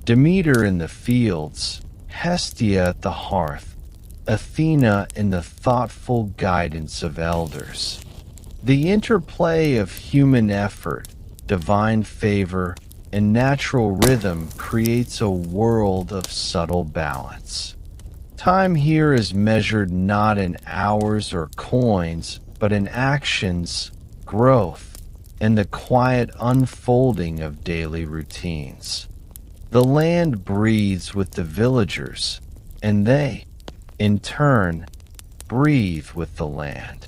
Speaker 1: Demeter in the fields, Hestia at the hearth, Athena in the thoughtful guidance of elders. The interplay of human effort, divine favor, and natural rhythm creates a world of subtle balance. Time here is measured not in hours or coins, but in actions, growth, and the quiet unfolding of daily routines. The land breathes with the villagers, and they, in turn, breathe with the land.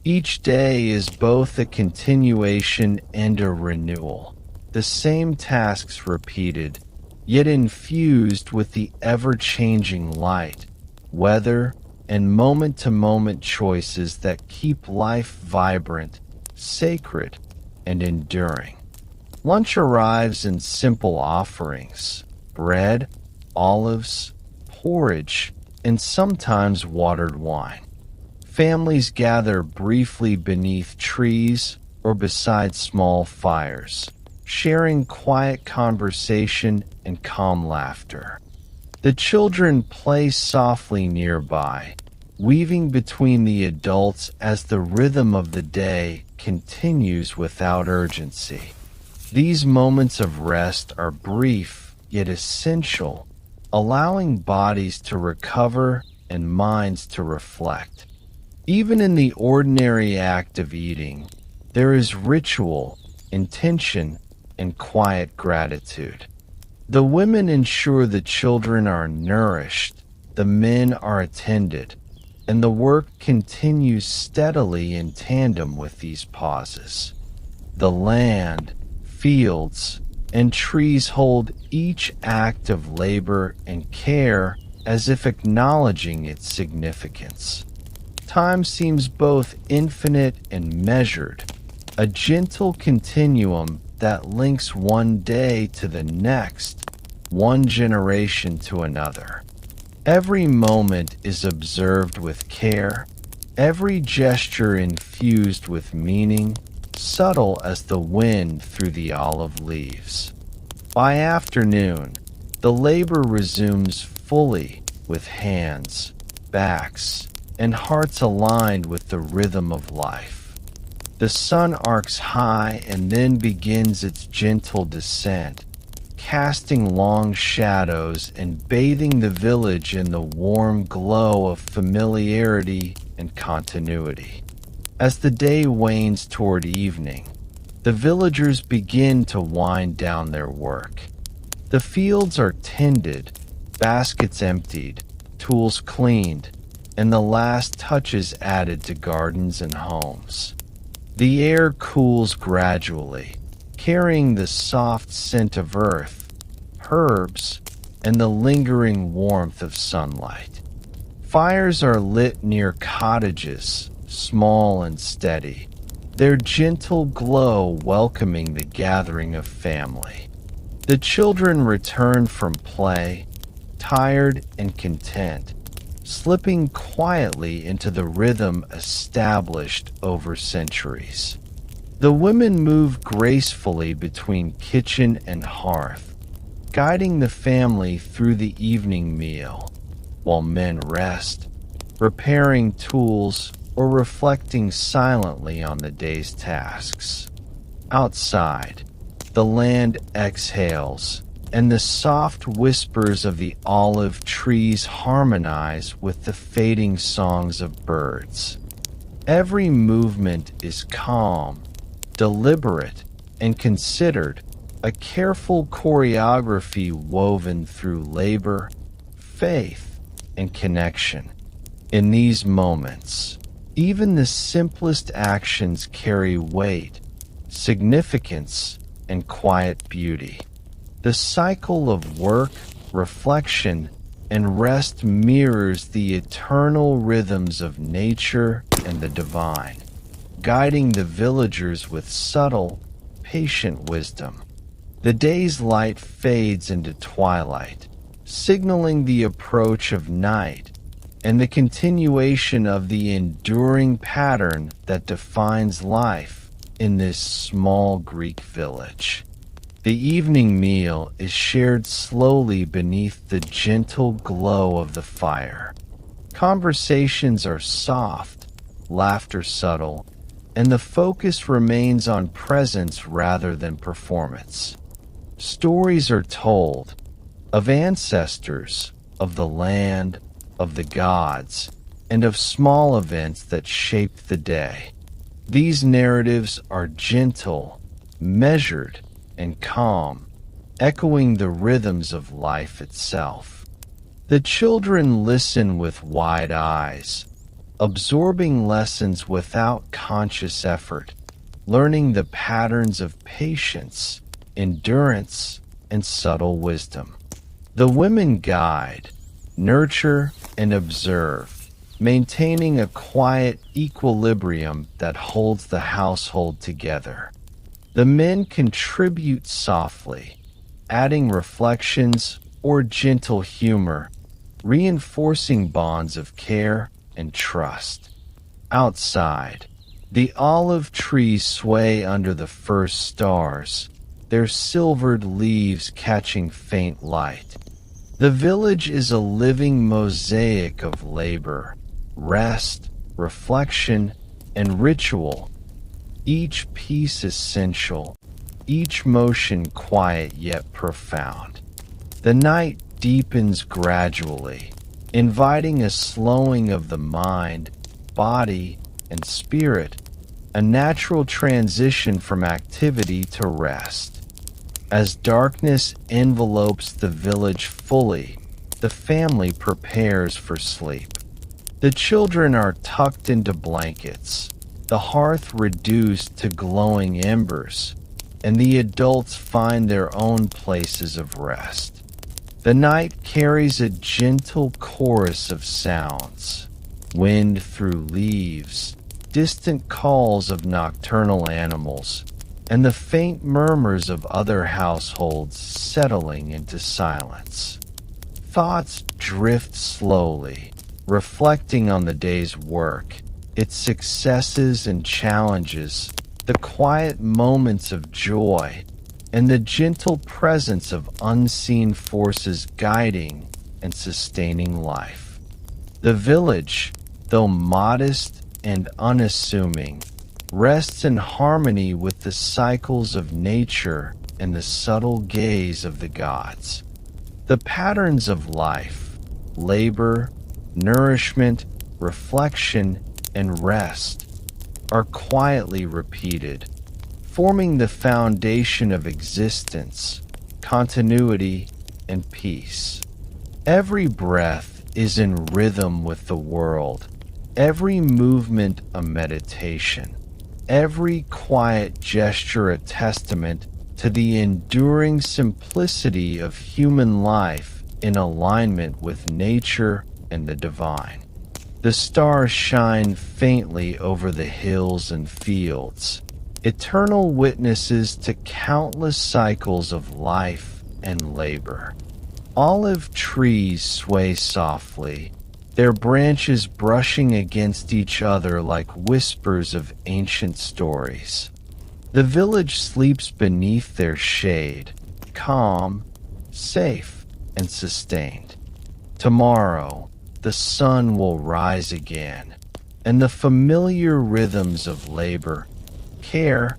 Speaker 1: Each day is both a continuation and a renewal, the same tasks repeated, yet infused with the ever-changing light, weather, and moment-to-moment choices that keep life vibrant, sacred, and enduring. Lunch arrives in simple offerings: bread, olives, porridge, and sometimes watered wine. Families gather briefly beneath trees or beside small fires, sharing quiet conversation and calm laughter. The children play softly nearby, weaving between the adults as the rhythm of the day continues without urgency. These moments of rest are brief yet essential, allowing bodies to recover and minds to reflect. Even in the ordinary act of eating, there is ritual, intention, and quiet gratitude. The women ensure the children are nourished, the men are attended, and the work continues steadily in tandem with these pauses. The land, fields, and trees hold each act of labor and care as if acknowledging its significance. Time seems both infinite and measured, a gentle continuum that links one day to the next, one generation to another. Every moment is observed with care, every gesture infused with meaning, subtle as the wind through the olive leaves. By afternoon, the labor resumes fully, with hands, backs, and hearts aligned with the rhythm of life. The sun arcs high and then begins its gentle descent, casting long shadows and bathing the village in the warm glow of familiarity and continuity. As the day wanes toward evening, the villagers begin to wind down their work. The fields are tended, baskets emptied, tools cleaned, and the last touches added to gardens and homes. The air cools gradually, carrying the soft scent of earth, herbs, and the lingering warmth of sunlight. Fires are lit near cottages, small and steady, their gentle glow welcoming the gathering of family. The children return from play, tired and content, slipping quietly into the rhythm established over centuries. The women move gracefully between kitchen and hearth, guiding the family through the evening meal, while men rest, repairing tools or reflecting silently on the day's tasks. Outside, the land exhales, and the soft whispers of the olive trees harmonize with the fading songs of birds. Every movement is calm, deliberate, and considered, a careful choreography woven through labor, faith, and connection. In these moments, even the simplest actions carry weight, significance, and quiet beauty. The cycle of work, reflection, and rest mirrors the eternal rhythms of nature and the divine, guiding the villagers with subtle, patient wisdom. The day's light fades into twilight, signaling the approach of night and the continuation of the enduring pattern that defines life in this small Greek village. The evening meal is shared slowly beneath the gentle glow of the fire. Conversations are soft, laughter subtle, and the focus remains on presence rather than performance. Stories are told of ancestors, of the land, of the gods, and of small events that shaped the day. These narratives are gentle, measured, and calm, echoing the rhythms of life itself. The children listen with wide eyes, absorbing lessons without conscious effort, learning the patterns of patience, endurance, and subtle wisdom. The women guide, nurture, and observe, maintaining a quiet equilibrium that holds the household together. The men contribute softly, adding reflections or gentle humor, reinforcing bonds of care and trust. Outside, the olive trees sway under the first stars, their silvered leaves catching faint light. The village is a living mosaic of labor, rest, reflection, and ritual, each piece essential, each motion quiet yet profound. The night deepens gradually, inviting a slowing of the mind, body, and spirit, a natural transition from activity to rest. As darkness envelopes the village fully, the family prepares for sleep. The children are tucked into blankets, the hearth reduced to glowing embers, and the adults find their own places of rest. The night carries a gentle chorus of sounds, wind through leaves, distant calls of nocturnal animals, and the faint murmurs of other households settling into silence. Thoughts drift slowly, reflecting on the day's work, its successes and challenges, the quiet moments of joy, and the gentle presence of unseen forces guiding and sustaining life. The village, though modest and unassuming, rests in harmony with the cycles of nature and the subtle gaze of the gods. The patterns of life, labor, nourishment, reflection, and rest are quietly repeated, forming the foundation of existence, continuity, and peace. Every breath is in rhythm with the world, every movement a meditation, every quiet gesture a testament to the enduring simplicity of human life in alignment with nature and the divine. The stars shine faintly over the hills and fields, eternal witnesses to countless cycles of life and labor. Olive trees sway softly, their branches brushing against each other like whispers of ancient stories. The village sleeps beneath their shade, calm, safe, and sustained. Tomorrow, the sun will rise again, and the familiar rhythms of labor, care,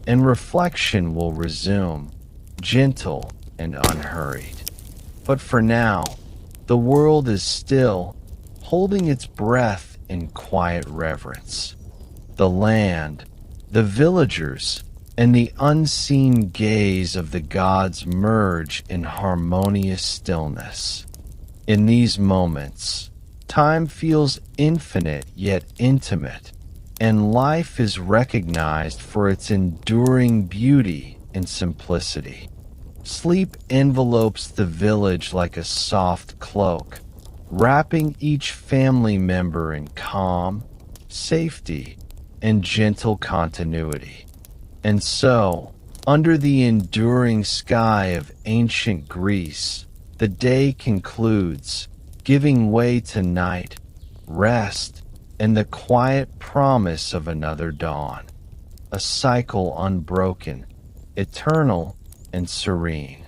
Speaker 1: and reflection will resume, gentle and unhurried. But for now, the world is still, holding its breath in quiet reverence. The land, the villagers, and the unseen gaze of the gods merge in harmonious stillness. In these moments, time feels infinite yet intimate, and life is recognized for its enduring beauty and simplicity. Sleep envelopes the village like a soft cloak, wrapping each family member in calm, safety, and gentle continuity. And so, under the enduring sky of ancient Greece, the day concludes, giving way to night, rest, and the quiet promise of another dawn. A cycle unbroken, eternal, and serene.